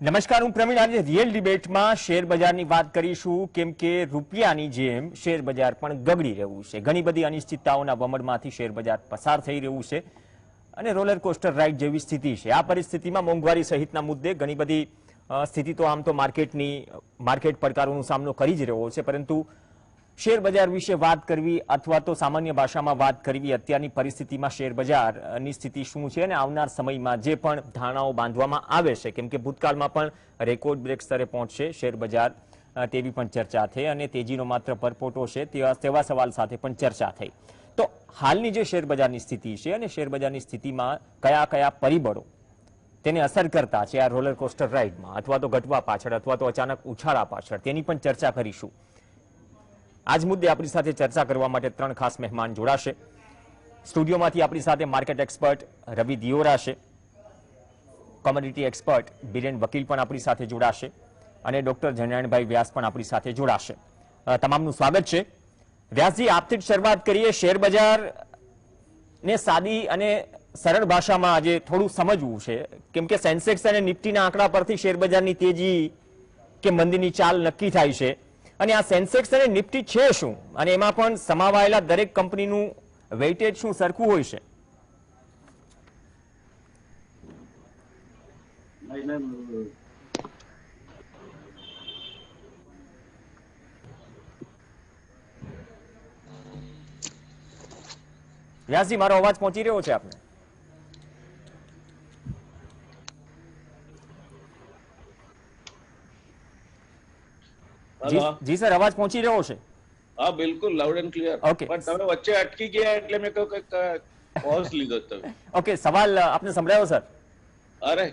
નમસ્કાર, હું પ્રવીણ. આજે રિયલ ડિબેટમાં શેર બજારની વાત કરીશું, કેમ કે રૂપિયાની જેમ શેર બજાર પણ ગગડી રહ્યું છે. ઘણી બધી અનિશ્ચિતતાઓના વમળમાંથી શેર બજાર પસાર થઈ રહ્યું છે અને રોલર કોસ્ટર રાઇડ જેવી સ્થિતિ છે. આ પરિસ્થિતિમાં મોંઘવારી સહિતના મુદ્દે ઘણી બધી સ્થિતિ તો આમ તો માર્કેટ પડકારોનો સામનો કરી જ રહ્યો છે, પરંતુ શેર બજાર વિશે વાત કરવી અથવા તો સામાન્ય ભાષામાં વાત કરવી, અત્યારની પરિસ્થિતિમાં શેર બજારની સ્થિતિ શું છે અને આવનાર સમયમાં જે પણ ધારણાઓ બાંધવામાં આવે છે, કેમ કે ભૂતકાળમાં પણ રેકોર્ડ બ્રેક સ્તરે પહોંચશે શેર બજાર તેવી પણ ચર્ચા થઈ અને તેજીનો માત્ર પરપોટો છે તેવા સવાલ સાથે પણ ચર્ચા થઈ. તો હાલની જે શેર બજારની સ્થિતિ છે અને શેર બજારની સ્થિતિમાં કયા કયા પરિબળો તેને અસર કરતા છે આ રોલર કોસ્ટર રાઇડમાં, અથવા તો ઘટવા પાછળ અથવા તો અચાનક ઉછાળા પાછળ, તેની પણ ચર્ચા કરીશું. આજ મુદ્દે આપણી સાથે ચર્ચા કરવા માટે ત્રણ ખાસ મહેમાન જોડાશે. સ્ટુડિયોમાંથી આપણી સાથે માર્કેટ એક્સપર્ટ રવિ દિયોરા છે, કોમોડિટી એક્સપર્ટ બિરેન વકીલ પણ આપણી સાથે જોડાશે અને ડોક્ટર જનારાયણભાઈ વ્યાસ પણ આપણી સાથે જોડાશે. તમામનું સ્વાગત છે. વ્યાસજી, આપથી જ શરૂઆત કરીએ. શેર બજારને સાદી અને સરળ ભાષામાં આજે થોડું સમજવું છે, કેમ કે સેન્સેક્સ અને નિફ્ટીના આંકડા પરથી શેર બજારની તેજી કે મંદીની ચાલ નક્કી થાય છે. અને આ સેન્સેક્સ અને નિફ્ટી છે શું, અને એમાં પણ સમાવાયેલા દરેક કંપનીનું વેઇટેજ શું સરખું હોય છે? વ્યાસજી, મારો અવાજ પહોંચી રહ્યો છે આપને? જી સર, અવાજ પહોંચી રહ્યો છે? હા, બિલકુલ લાઉડ એન્ડ ક્લિયર. ઓકે, પણ તમે વચ્ચે અટકી ગયા એટલે મેં કહ્યું કે પોઝ લીધો તમે. ઓકે, સવાલ આપને સંભળાયો સર? અરે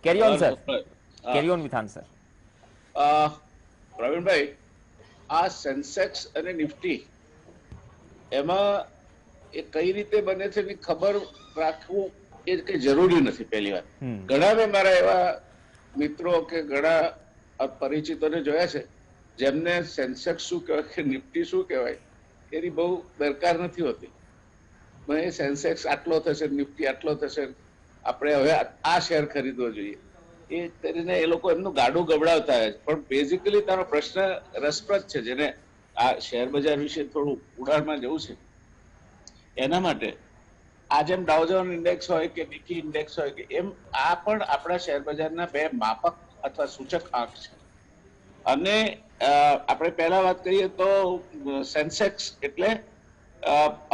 કેરી on sir, carry on with answer. Pravinbhai, આ સેન્સેક્સ અને નિફ્ટી એમાં એ કઈ રીતે બને છે એની ખબર રાખવું એ કઈ જરૂરી નથી. પહેલી વાત, ઘણા મેં મારા એવા મિત્રો કે ઘણા પરિચિતોને જોયા છે જેમને સેન્સેક્સ શું કહેવાય કે નિફ્ટી શું કહેવાય એની બહુ દરકાર નથી હોતી. એ સેન્સેક્સ આટલો થશે, નિફ્ટી આટલો થશે, આપણે હવે આ શેર ખરીદવો જોઈએ, એ કરીને એ લોકો એમનું ગાડું ગબડાવતા હોય છે. પણ બેઝિકલી તારો પ્રશ્ન રસપ્રદ છે, જેને આ શેર બજાર વિશે થોડું ઉડાણમાં જવું છે. એના માટે આ જેમ ડાઉ ઇન્ડેક્સ હોય કે નિફ્ટી ઇન્ડેક્સ હોય કે એમ આ પણ આપણા શેર બજારના બે માપક અથવા સૂચક આંક છે. અને આપણે પહેલા વાત કરીએ તો સેન્સેક્સ એટલે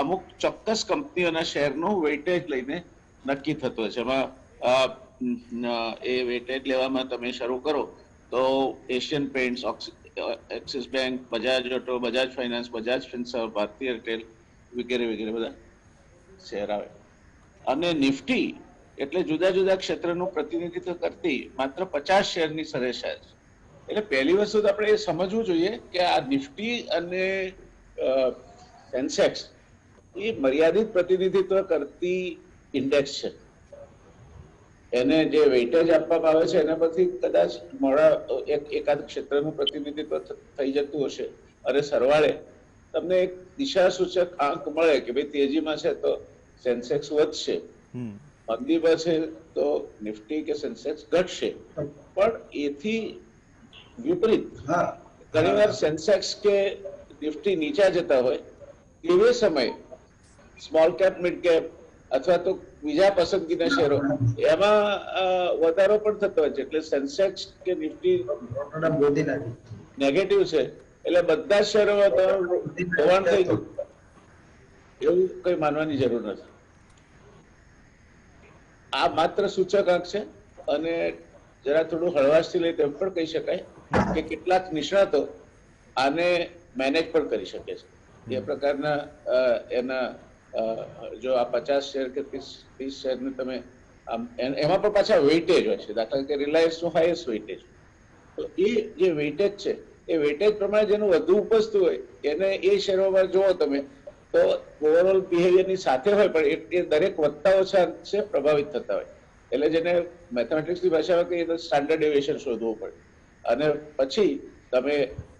અમુક ચોક્કસ કંપનીઓના શેરનું વેઇટેજ લઈને નક્કી થતું હોય છે. એમાં એ વેઇટેજ લેવામાં તમે શરૂ કરો તો Asian Paints, Axis Bank, Bajaj Auto, Bajaj Finance, Bajaj Finserv, Bharti Airtel વગેરે વગેરે બધા શેર આવે. અને નિફ્ટી એટલે જુદા જુદા ક્ષેત્રનું પ્રતિનિધિત્વ કરતી માત્ર 50 શેરની સરેરાશ છે. એટલે પહેલી વસ્તુ તો આપણે એ સમજવું જોઈએ કે આ નિફ્ટી અને સેન્સેક્સ એ મર્યાદિત પ્રતિનિધિત્વ કરતી ઇન્ડેક્સ છે. એને જે વેઇટેજ આપવામાં આવે છે એના પરથી કદાચ મોડા એકાદ ક્ષેત્રનું પ્રતિનિધિત્વ થઈ જતું હશે અને સરવાળે તમને એક દિશા સૂચક આંક મળે કે ભાઈ તેજીમાં છે તો સેન્સેક્સ વધશે, મંદીમાં છે તો નિફ્ટી કે સેન્સેક્સ ઘટશે. પણ એથી વિપરીત ઘણીવાર સેન્સેક્સ કે નિફ્ટી નીચા જતા હોય એવે સમય સ્મોલ કેપ, મિડ કેપ અથવા તો બીજા પસંદગીના શેરો એમાં વધારો પણ થતો હોય છે. એટલે સેન્સેક્સ કે નિફ્ટી નેગેટિવ છે એટલે બધા શેરોમાં ધોવાણ થઈ ગયું એવું કઈ માનવાની જરૂર નથી. આ માત્ર સૂચક આંક છે અને જરા થોડું હળવાશથી લઈ તેમ પણ કહી શકાય કે કેટલાક નિષ્ણાતો આને મેનેજ પણ કરી શકે છે. એ પ્રકારના એના જો આ 50 શેર કે 30 શેરને તમે એમાં પણ પાછા વેઇટેજ હોય છે. દાખલા તરીકે રિલાયન્સનું હાઈએસ્ટ વેઇટેજ, તો એ જે વેઇટેજ છે એ વેઇટેજ પ્રમાણે જેનું વધુ ઉપજતું હોય એને એ શેરોમાં જુઓ તમે તો ઓવરઓલ બિહેવિયરની સાથે હોય પણ એ દરેક વધતા ઓછા અંશે પ્રભાવિત થતા હોય. એટલે જેને મેથેમેટિક્સની ભાષામાં કહીએ તો સ્ટાન્ડર્ડ ડેવિએશન શોધવું પડે અને પછી તમે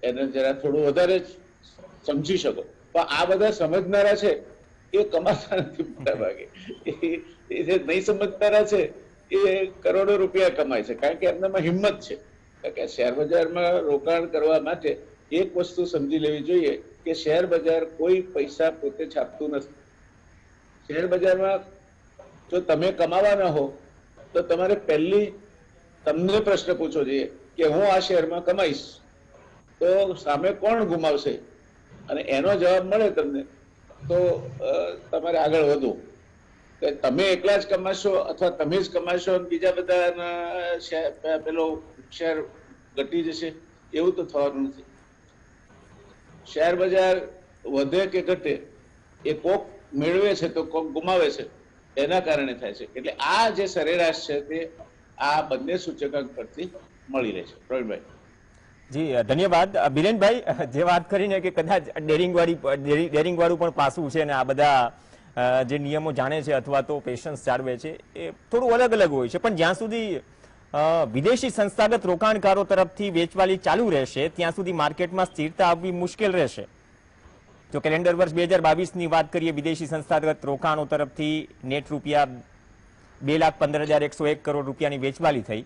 એને જરા થોડું વધારે સમજી શકો. પણ આ બધા સમજનારા છે એ કમાતા નથી મોટા ભાગે. એ જે નહીં સમજનારા છે એ કરોડો રૂપિયા કમાય છે, કારણ કે એમનામાં હિંમત છે. કારણ કે શેર બજારમાં રોકાણ કરવા માટે એક વસ્તુ સમજી લેવી જોઈએ કે શેર બજાર કોઈ પૈસા પોતે છાપતું નથી. શેર બજારમાં જો તમે કમાવાના હો તો તમારે તમને પ્રશ્ન પૂછવો જોઈએ કે હું આ શેરમાં કમાઈશ તો સામે કોણ ગુમાવશે, અને એનો જવાબ મળે તમને તો તમારે આગળ વધવું. કે તમે એકલા જ કમાશો અથવા તમે જ કમાશો બીજા બધા પેલો શેર ઘટી જશે, એવું તો થવાનું નથી. શેર બજાર વધે કે ઘટે એ કોક મેળવે છે તો કોક ગુમાવે છે, એના કારણે થાય છે. એટલે આ જે સરેરાશ છે તે આ બંને સૂચકાંક પરથી મળી રહે છે. પ્રવીણભાઈ. જી ધન્યવાદ. બિરેનભાઈ, જે વાત કરીને કે કદાચ ડેરિંગ વાળું પણ પાસું છે અને આ બધા જે નિયમો જાણે છે અથવા તો પેશન્સ જાળવે છે એ થોડું અલગ અલગ હોય છે, પણ જ્યાં સુધી વિદેશી સંસ્થાગત રોકાણકારો તરફથી વેચવાલી ચાલુ રહેશે ત્યાં સુધી માર્કેટમાં સ્થિરતા આવવી મુશ્કેલ રહેશે. જો કેલેન્ડર વર્ષ 2022ની વાત કરીએ, વિદેશી સંસ્થાગત રોકાણો તરફથી નેટ રૂપિયા 2,15,101 કરોડ રૂપિયાની વેચવાલી થઈ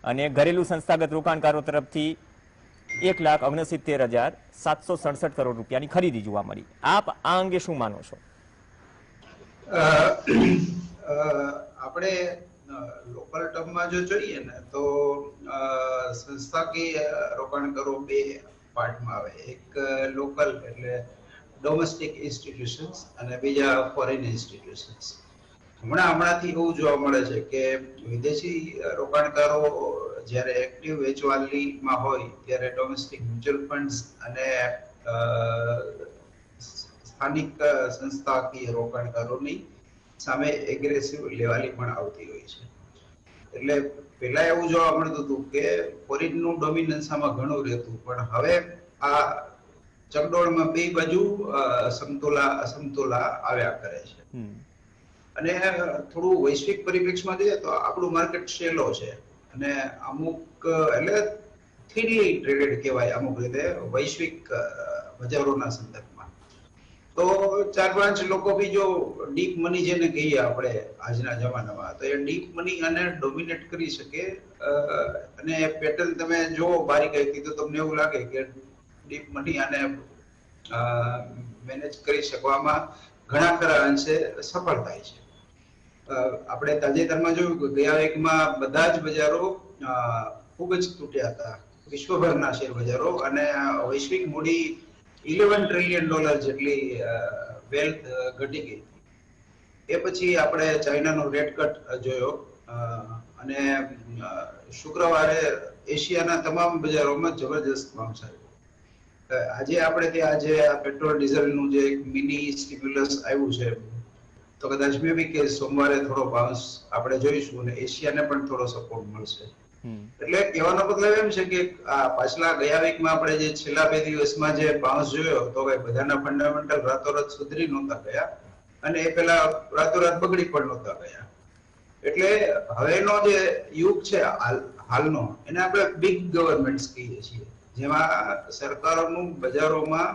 અને ઘરેલું સંસ્થાગત રોકાણકારો તરફથી 1,69,767 કરોડ રૂપિયાની ખરીદી જોવા મળી. આપ આ અંગે શું માનો છો? આપણે લોકલ ટર્મમાં જો જોઈએ ને તો સંસ્થાકીય રોકાણકારો બે પાર્ટમાં આવે. એક લોકલ એટલે ડોમેસ્ટિક ઇન્સ્ટિટ્યુશન્સ અને બીજા ફોરેન ઇન્સ્ટિટ્યુશન્સ. હમણાંથી એવું જોવા મળે છે કે વિદેશી રોકાણકારો જ્યારે એક્ટિવ વેચવાલીમાં હોય ત્યારે ડોમેસ્ટિક મ્યુચ્યુઅલ ફંડ્સ અને સ્થાનિક સંસ્થાકીય રોકાણકારોની સામે એગ્રેસિવ લેવાલી પણ આવતી હોય છે. એટલે પહેલા એવું જોવા મળતું હતું કે ફોરેનનું ડોમિનન્સ આમાં ઘણું રહેતું, પણ હવે આ ચકડોળમાં બે બાજુ અસમતોલા આવ્યા કરે છે. અને થોડું વૈશ્વિક પરિપ્રેક્ષમાં જોઈએ તો આપણું માર્કેટ શેલો છે અને અમુક એટલે થીનલી ટ્રેડેડ કહેવાય અમુક રીતે વૈશ્વિક બજારોના સંદર્ભમાં. તો 4-5 લોકો બી જો ડીપ મની જેને કહીએ આપણે આજના જમાનામાં, તો એ ડીપ મની અને ડોમિનેટ કરી શકે. અને પેટર્ન તમે જો બારીકાઈથી તો તમને એવું લાગે કે ડીપ મની અને મેનેજ કરી શકવામાં ઘણા ખરા અંશે સફળ થાય છે. આપણે તાજેતરમાં જોયું કે ગયા વીકમાં બધા જ બજારો ખૂબ જ તૂટ્યા હતા, વિશ્વભરના શેર બજારો, અને વૈશ્વિક મૂડી $11 ટ્રિલિયન જેટલી વેલ્થ ઘટી ગઈ. એ પછી આપણે ચાઇનાનો રેટ કટ જોયો અને શુક્રવારે એશિયાના તમામ બજારોમાં જબરજસ્ત બાઉન્સ આવ્યો. આજે આપણે ત્યાં આજે પેટ્રોલ ડીઝલનું જે મિની સ્ટિમ્યુલસ આવ્યું છે તો કદાચ મે બી કે સોમવારે થોડો બાઉન્સ આપણે જોઈશું અને એશિયાને પણ થોડો સપોર્ટ મળશે. એટલે કહેવાનો મતલબ એમ છે કે આ પાછલા ગયા વીકમાં આપણે જે છેલ્લા 2 દિવસમાં જે બાઉન્સ જોયો તો બધાના ફંડામેન્ટલ રાતોરાત સુધરી નહોતા ગયા અને એ પેલા રાતોરાત બગડી પણ નહોતા ગયા. એટલે હવેનો જે યુગ છે હાલનો એને આપણે બિગ ગવર્નમેન્ટ્સ કહીએ છીએ, જેમાં સરકારોનું બજારોમાં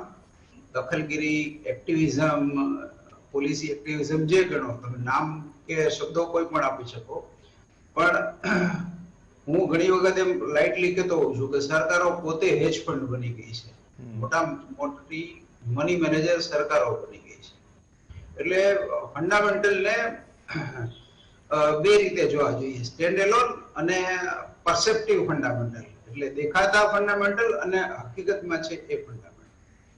દખલગીરી, એક્ટિવિઝમ, પોલિસી એક્ટિવિઝમ જે ગણો તમે નામ કે શબ્દો કોઈ પણ આપી શકો, પણ હું ઘણી વખત એમ લાઇટલી કહેતો હોઉં છું કે સરકારો પોતે હેજ ફંડ બની ગઈ છે. મોટી મની મેનેજર સરકારો બની ગઈ છે. એટલે ફંડામેન્ટલ ને બે રીતે જોવા જોઈએ, સ્ટેન્ડ એલોન અને પરસેપ્ટિવ ફંડામેન્ટલ. એટલે દેખાતા ફંડામેન્ટલ અને હકીકતમાં છે એ ફંડામેન્ટલ,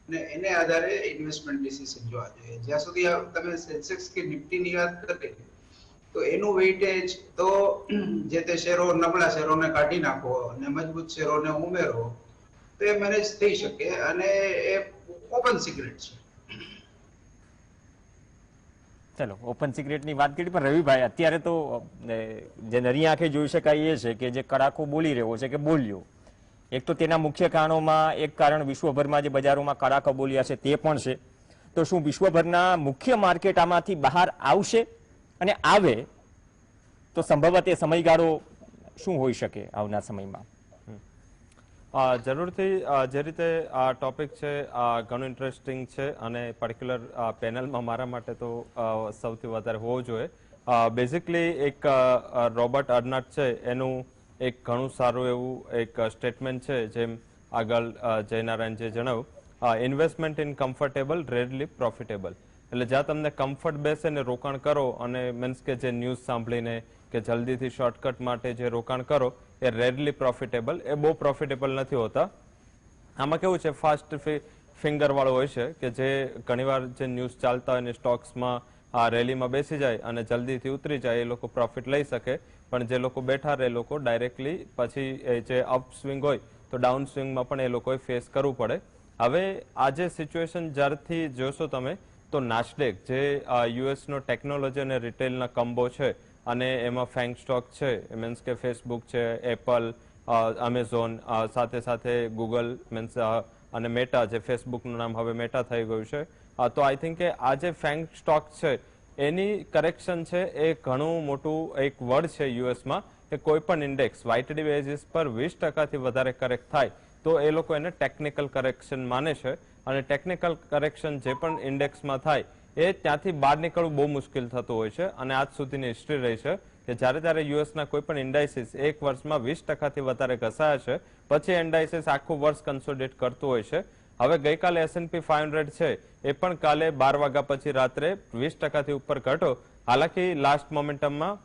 અને એને આધારે ઇન્વેસ્ટમેન્ટ ડિસિઝન જોવા જોઈએ. જ્યાં સુધી તમે સેન્સેક્સ કે નિફ્ટીની વાત કરી તો એનું વેઇટેજ તો જે તે શેરો, નબળા શેરોને કાઢી નાખો અને મજબૂત શેરોને ઉમેરો તો એ મેનેજ થઈ શકે, અને એ ઓપન સિક્રેટ છે. ચલો, ઓપન સિક્રેટની વાત કરી, પણ રવિભાઈ અત્યારે તો જે નરી આંખે જોઈ શકાય એ છે કે જે કડાકો બોલી રહ્યો છે કે બોલ્યો, એક તો તેના મુખ્ય કારણોમાં એક કારણ વિશ્વભરમાં જે બજારોમાં કડાકા બોલ્યા છે તે પણ છે. તો શું વિશ્વભરના મુખ્ય માર્કેટ આમાંથી બહાર આવશે, અને આવે તો સંભવત એ સમયગાળો શું હોઈ શકે આવનાર સમયમાં? જરૂરથી જે રીતે આ ટોપિક છે ઘણું ઇન્ટરેસ્ટિંગ છે અને પર્ટિક્યુલર પેનલમાં મારા માટે તો સૌથી વધારે હોવો જોઈએ. બેઝિકલી એક રોબર્ટ અર્નાટ છે એનું એક ઘણું સારું એવું એક સ્ટેટમેન્ટ છે, જેમ આગળ જયનારાયણજીએ જણાવ્યું, investment in comfortable rarely profitable. એટલે જ્યાં તમને કમ્ફર્ટ બેસે ને રોકાણ કરો, અને મીન્સ કે જે ન્યૂઝ સાંભળીને કે જલ્દીથી શોર્ટકટ માટે જે રોકાણ કરો એ રેરલી પ્રોફિટેબલ, એ બહુ પ્રોફિટેબલ નથી હોતા. આમાં કેવું છે, ફાસ્ટ ફિંગર વાળો હોય છે કે જે ઘણીવાર જે ન્યૂઝ ચાલતા હોય ને સ્ટોક્સમાં આ રેલીમાં બેસી જાય અને જલ્દીથી ઉતરી જાય, એ લોકો પ્રોફિટ લઈ શકે. પણ જે લોકો બેઠા રહે, એ લોકો ડાયરેક્ટલી પછી જે અપ સ્વિંગ હોય તો ડાઉન સ્વિંગમાં પણ એ લોકોએ ફેસ કરવું પડે. હવે આ જે સિચ્યુએશન જ્યારથી જોશો તમે, તો નાસ્ડેક જે યુએસનો ટેકનોલોજી અને રિટેલના કમ્બો છે, અને એમાં ફેંગ સ્ટોક છે, મીન્સ કે ફેસબુક છે, એપલ, અમેઝોન, સાથે સાથે ગૂગલ મીન્સ અને મેટા, જે ફેસબુકનું નામ હવે મેટા થઈ ગયું છે. તો આઈ થિંક કે આ જે ફેંગ સ્ટોક છે એની કરેક્શન છે એ ઘણું મોટું એક વર્ડ છે યુએસમાં, કે કોઈ પણ ઇન્ડેક્સ વાયટીડી બેઝિસ પર 20% વધારે કરેક્ટ થાય તો એ લોકો એને ટેકનિકલ કરેક્શન માને છે. અને ટેકનિકલ કરેક્શન જે પણ ઇન્ડેક્સમાં થાય એ ત્યાંથી બહાર નીકળવું બહુ મુશ્કેલ થતું હોય છે. અને આજ સુધીની હિસ્ટ્રી રહી છે કે જ્યારે ત્યારે યુએસના કોઈ પણ ઇન્ડાઇસિસ એક વર્ષમાં 20%થી વધારે ઘસાયા છે, પછી ઇન્ડાઇસિસ આખું વર્ષ કન્સોલિડેટ કરતું હોય છે. હવે ગઈકાલે S&P 500 છે એ પણ કાલે 12 વાગ્યા પછી રાત્રે 20%થી ઉપર ઘટો. હાલાકી લાસ્ટ મોમેન્ટમમાં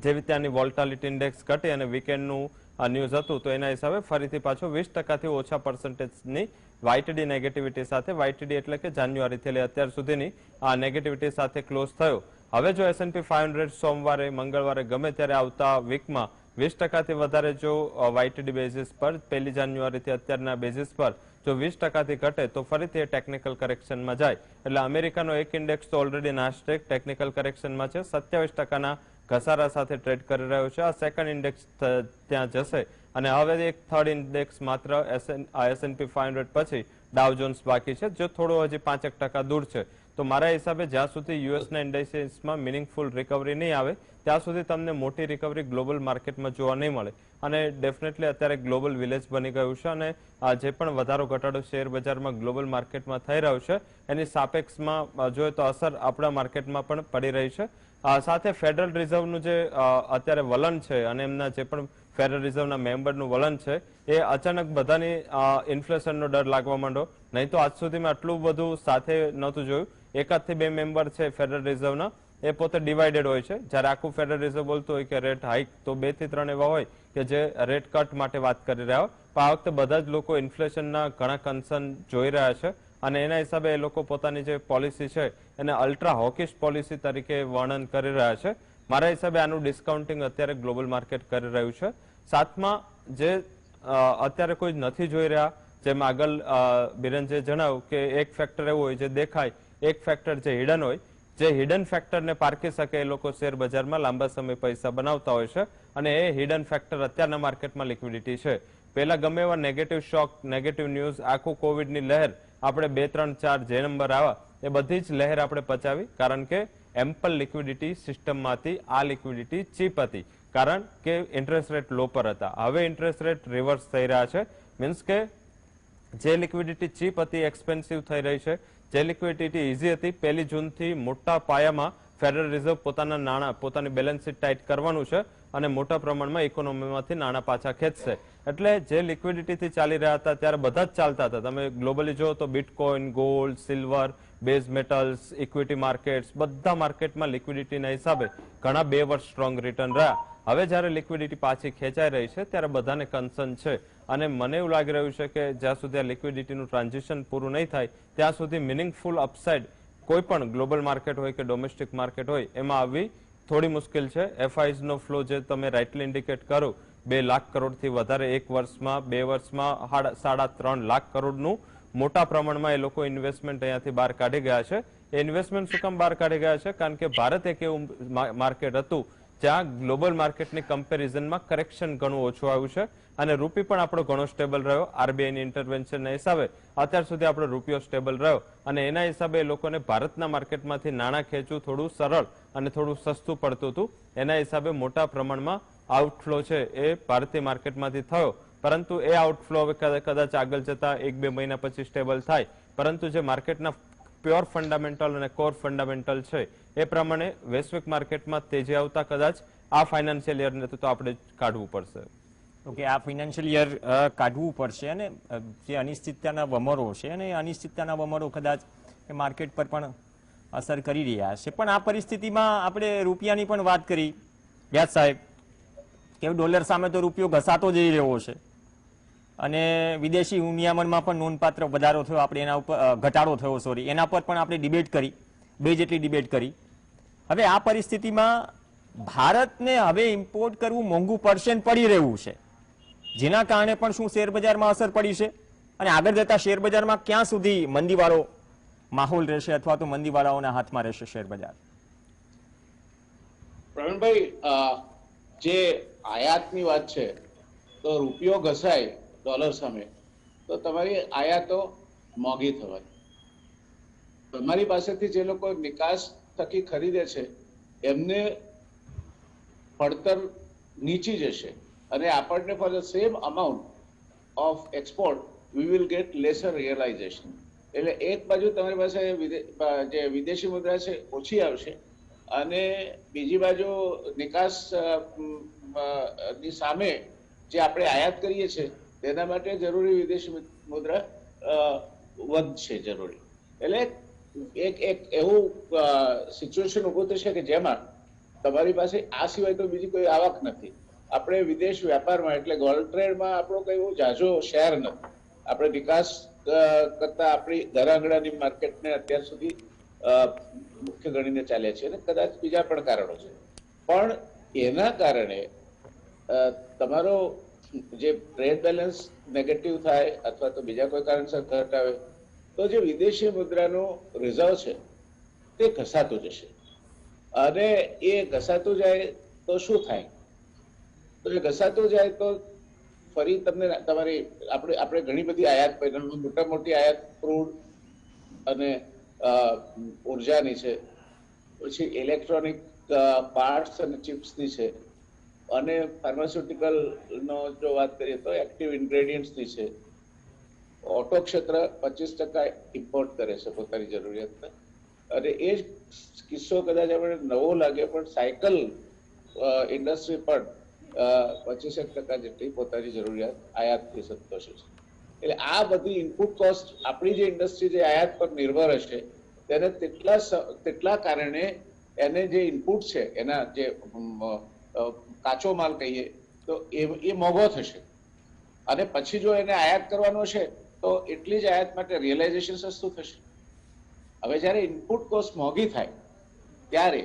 જેવી ત્યાંની વોલ્ટાલિટી ઇન્ડેક્સ ઘટી અને વીકેન્ડનું ન્યૂઝ હતું, તો એના હિસાબે ફરીથી પાછો 20%થી ઓછા પર્સન્ટેજની વાયટીડી નેગેટિવિટી સાથે, વાયટીડી એટલે કે જાન્યુઆરીથી લઈ અત્યાર સુધીની આ નેગેટિવિટી સાથે ક્લોઝ થયો. હવે જો S&P 500 સોમવારે, મંગળવારે ગમે ત્યારે આવતા વીકમાં 20%થી વધારે જો વાયટીડી બેઝિસ પર 1 જાન્યુઆરીથી અત્યારના બેઝિસ પર જો 20%થી ઘટે તો ફરીથી એ ટેકનિકલ કરેક્શનમાં જાય. એટલે અમેરિકાનો એક ઇન્ડેક્સ તો ઓલરેડી નાસ્ડેક ટેકનિકલ કરેક્શનમાં છે, 27%ના ઘસારા સાથે ટ્રેડ કરી રહ્યો છે. આ સેકન્ડ ઇન્ડેક્સ ત્યાં જશે, અને હવે એક થર્ડ ઇન્ડેક્સ માત્ર S&P 500 પછી ડાવ જોન્સ બાકી છે, જે થોડો હજી 5% દૂર છે. તો મારા હિસાબે જ્યાં સુધી યુએસના ઇન્ડેક્સિસમાં મિનિંગફુલ રિકવરી નહીં આવે ત્યાં સુધી તમને મોટી રિકવરી ગ્લોબલ માર્કેટમાં જોવા નહીં મળે. અને ડેફિનેટલી અત્યારે ગ્લોબલ વિલેજ બની ગયું છે, અને જે પણ વધારો ઘટાડો શેર બજારમાં ગ્લોબલ માર્કેટમાં થઈ રહ્યો છે એની સાપેક્ષમાં જોઈએ તો અસર આપણા માર્કેટમાં પણ પડી રહી છે. સાથે ફેડરલ રિઝર્વનું જે અત્યારે વલણ છે, અને એમના જે પણ ફેડરલ રિઝર્વના મેમ્બરનું વલણ છે, એ અચાનક બધાની ઇન્ફ્લેશનનો ડર લાગવા માંડો. નહીં તો આજ સુધીમાં આટલું બધું સાથે નહોતું જોયું. 1 થી 2 મેમ્બર છે ફેડરલ રિઝર્વના, એ પોતે ડિવાઇડેડ હોય છે. જ્યારે આખું ફેડરલ રિઝર્વ બોલતું હોય કે રેટ હાઇક, તો 2 થી 3 એવા હોય કે જે રેટ કટ માટે વાત કરી રહ્યા હોય. પણ આ વખતે બધા જ લોકો ઇન્ફ્લેશનના ઘણા કન્સર્ન જોઈ રહ્યા છે, અને એના હિસાબે એ લોકો પોતાની જે પોલિસી છે એને અલ્ટ્રા હોકિશ પોલિસી તરીકે વર્ણન કરી રહ્યા છે. મારા હિસાબે આનું ડિસ્કાઉન્ટિંગ અત્યારે ગ્લોબલ માર્કેટ કરી રહ્યું છે. સાથમાં જે અત્યારે કોઈ નથી જોઈ રહ્યા, જેમ આગળ બિરંજે જણાવ્યું કે એક ફેક્ટર એવું હોય જે દેખાય, એક ફેક્ટર જે હિડન હોય, જે હિડન ફેક્ટરને પારખી શકે એ લોકો શેર બજારમાં લાંબા સમય પૈસા બનાવતા હોય છે. અને એ હિડન ફેક્ટર અત્યારના માર્કેટમાં લિક્વિડિટી છે. પહેલા ગમે એવા નેગેટિવ શોક, નેગેટિવ ન્યૂઝ, આખું કોવિડની લહેર, આપણે 2, 3, 4 જે નંબર આવ્યા એ બધી જ લહેર આપણે પચાવી, કારણ કે એમ્પલ લિક્વિડિટી સિસ્ટમમાંથી આ લિક્વિડિટી ચીપ હતી, કારણ કે ઇન્ટરેસ્ટ રેટ લો પર હતા. હવે ઇન્ટરેસ્ટ રેટ રિવર્સ થઈ રહ્યા છે, મીન્સ કે જે લિક્વિડિટી ચીપ હતી એક્સપેન્સિવ થઈ રહી છે. જે લિક્વિડિટી ઇઝી હતી 1 જૂનથી મોટા પાયામાં ફેડરલ રિઝર્વ પોતાના નાણાં, પોતાની બેલેન્સ શીટ ટાઈટ કરવાનું છે, અને મોટા પ્રમાણમાં ઇકોનોમીમાંથી નાણાં પાછા ખેંચશે. એટલે જે લિક્વિડિટીથી ચાલી રહ્યા હતા ત્યારે બધા જ ચાલતા હતા. તમે ગ્લોબલી જુઓ તો bitcoin, gold, silver, base metals, equity markets, બધા માર્કેટમાં લિક્વિડિટીના હિસાબે ઘણા 2 વર્ષ સ્ટ્રોંગ રિટર્ન રહ્યા. હવે જ્યારે લિક્વિડિટી પાછી ખેંચાઈ રહી છે ત્યારે બધાને કન્સર્ન છે, અને મને એવું લાગી રહ્યું છે કે જ્યાં સુધી આ લિક્વિડિટીનું ટ્રાન્ઝિશન પૂરું નહીં થાય ત્યાં સુધી મિનિંગફુલ અપસાઇડ કોઈ પણ ગ્લોબલ માર્કેટ હોય કે ડોમેસ્ટિક માર્કેટ હોય એમાં આવવી થોડી મુશ્કેલ છે. એફઆઈઝનો ફ્લો જે તમે રાઇટલી ઇન્ડિકેટ કરો, 2 લાખ કરોડથી વધારે એક વર્ષમાં, 2 વર્ષમાં 3.5 લાખ કરોડનું મોટા પ્રમાણમાં એ લોકો ઇન્વેસ્ટમેન્ટ અહીંયાથી બહાર કાઢી ગયા છે. એ ઇન્વેસ્ટમેન્ટ શું કામ બહાર કાઢી ગયા છે? કારણ કે ભારત એક એવું માર્કેટ હતું જ્યાં ગ્લોબલ માર્કેટની કમ્પેરિઝનમાં કરેક્શન ઘણું ઓછું આવ્યું છે, અને રૂપી પણ આપણો ઘણો સ્ટેબલ રહ્યો. આરબીઆઈની ઇન્ટરવેન્શનના હિસાબે અત્યાર સુધી આપણો રૂપિયો સ્ટેબલ રહ્યો, અને એના હિસાબે એ લોકોને ભારતના માર્કેટમાંથી નાણાં ખેંચવું થોડું સરળ અને થોડું સસ્તું પડતું હતું. એના હિસાબે મોટા પ્રમાણમાં આઉટફ્લો છે એ ભારતીય માર્કેટમાંથી થયો. પરંતુ એ આઉટફ્લો હવે કદાચ આગળ જતા 1-2 મહિના પછી સ્ટેબલ થાય, પરંતુ જે માર્કેટના પ્યોર ફંડામેન્ટલ અને કોર ફંડામેન્ટલ છે એ પ્રમાણે વૈશ્વિક માર્કેટમાં તેજી આવતા કદાચ આ ફાઇનાન્શિયલ યરને તો આપણે કાઢવું પડશે. ઓકે, આ ફાઇનાન્શિયલ યર કાઢવું પડશે અને જે અનિશ્ચિતતાના વમરો છે અને અનિશ્ચિતતાના વમરો કદાચ માર્કેટ પર પણ અસર કરી રહ્યા છે. પણ આ પરિસ્થિતિમાં આપણે રૂપિયાની પણ વાત કરી વ્યાસ સાહેબ કે ડોલર સામે તો રૂપિયો ઘસાતો જઈ રહ્યો છે અને વિદેશી નિયામનમાં પણ નોંધપાત્ર વધારો થયો, આપણે એના ઉપર ઘટાડો થયો સોરી, એના પર પણ આપણે ડિબેટ કરી, 2 જેટલી ડિબેટ કરી. હવે આ પરિસ્થિતિમાં ભારતને હવે ઇમ્પોર્ટ કરવું મોંઘું પડશે ને પડી રહ્યું છે, જેના કારણે પણ શું શેર બજારમાં અસર પડી છે અને આગળ જતા શેર બજારમાં ક્યાં સુધી મંદીવાળો માહોલ રહેશે અથવા તો મંદીવાળાઓના હાથમાં રહેશે શેર બજાર? પ્રવીણભાઈ, જે આયાતની વાત છે તો રૂપિયો ઘસાય ડોલર સામે તો તમારી આયાતો મોંઘી થવાની. તમારી પાસેથી જે લોકો નિકાસ થકી ખરીદે છે એમને પડતર નીચી જશે અને આપણને for the same amount of export we will get lesser realisation. એટલે એક બાજુ તમારી પાસે જે વિદેશી મુદ્રા છે ઓછી આવશે અને બીજી બાજુ નિકાસ ની સામે જે આપણે આયાત કરીએ છીએ તેના માટે જરૂરી વિદેશી મુદ્રા વધશે જરૂરી. એટલે એક એવું સિચ્યુએશન ઉભું થશે કે જેમાં તમારી પાસે આ સિવાય તો બીજી કોઈ આવક નથી. આપણે વિદેશ વેપારમાં એટલે ગોલ્ડ ટ્રેડમાં આપણો કઈ એવું ઝાઝો શેર નથી. આપણે નિકાસ કરતા આપણી ઘરાંગણાની માર્કેટને અત્યાર સુધી મુખ્ય ગણીને ચાલ્યા છે અને કદાચ બીજા પણ કારણો છે. પણ એના કારણે તમારો જે ટ્રેડ બેલેન્સ નેગેટિવ થાય અથવા તો બીજા કોઈ કારણસર ઘટ આવે તો જે વિદેશી મુદ્રાનો રિઝર્વ છે તે ઘસાતું જશે અને એ ઘસાતું જાય તો શું થાય? તો એ ઘસાતું જાય તો ફરી તમને તમારી આપણે ઘણી બધી આયાત મોટા મોટી આયાત ક્રૂડ અને ઉર્જાની છે, પછી ઇલેક્ટ્રોનિક પાર્ટ્સ અને ચિપ્સની છે અને ફાર્માસ્યુટિકલ નો જો વાત કરીએ તો એક્ટિવ ઇન્ગ્રેડિયન્ટ્સની છે. ઓટો ક્ષેત્ર 25% ઇમ્પોર્ટ કરે છે પોતાની જરૂરિયાતને અને એ જ કિસ્સો કદાચ આપણે નવો લાગે પણ સાયકલ ઇન્ડસ્ટ્રી પણ 25% જેટલી પોતાની જરૂરિયાત આયાતથી સંતોષે છે. એટલે આ બધી ઇનપુટ કોસ્ટ આપણી જે ઇન્ડસ્ટ્રી જે આયાત પર નિર્ભર હશે તેને તેટલા કારણે એને જે ઇનપુટ છે એના જે કાચો માલ કહીએ તો એ મોંઘો થશે અને પછી જો એને આયાત કરવાનો છે તો એટલી જ આયાત માટે રિયલાઇઝેશન સસ્તું થશે. હવે જ્યારે ઇનપુટ કોસ્ટ મોંઘી થાય ત્યારે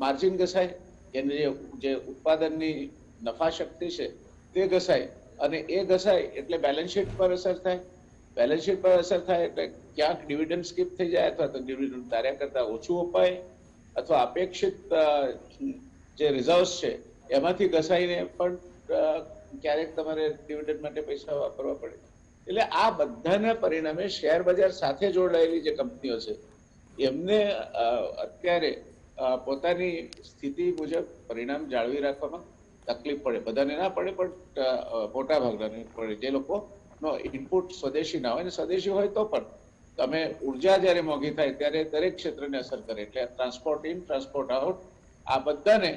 માર્જિન ઘસાય, એને જે ઉત્પાદનની નફા શક્તિ છે તે ઘસાય અને એ ઘસાય એટલે બેલેન્સ શીટ પર અસર થાય. બેલેન્સ શીટ પર અસર થાય એટલે ક્યાંક ડિવિડન્ડ સ્કીપ થઈ જાય અથવા તો ડિવિડન્ડ ધાર્યા કરતા ઓછું અપાય અથવા અપેક્ષિત જે રિઝર્વ્સ છે એમાંથી ઘસાઈને પણ ક્યારેક તમારે ડિવિડન્ડ માટે પૈસા વાપરવા પડે. એટલે આ બધાના પરિણામે શેર બજાર સાથે જોડાયેલી જે કંપનીઓ છે એમને અત્યારે પોતાની સ્થિતિ મુજબ પરિણામ જાળવી રાખવામાં તકલીફ પડે. બધાને ના પડે પણ મોટા ભાગના પડે જે લોકોનો ઇનપુટ સ્વદેશી ના હોય અને સ્વદેશી હોય તો પણ તમે ઉર્જા જયારે મોંઘી થાય ત્યારે દરેક ક્ષેત્રને અસર કરે એટલે ટ્રાન્સપોર્ટ ઇન ટ્રાન્સપોર્ટ આઉટ આ બધાને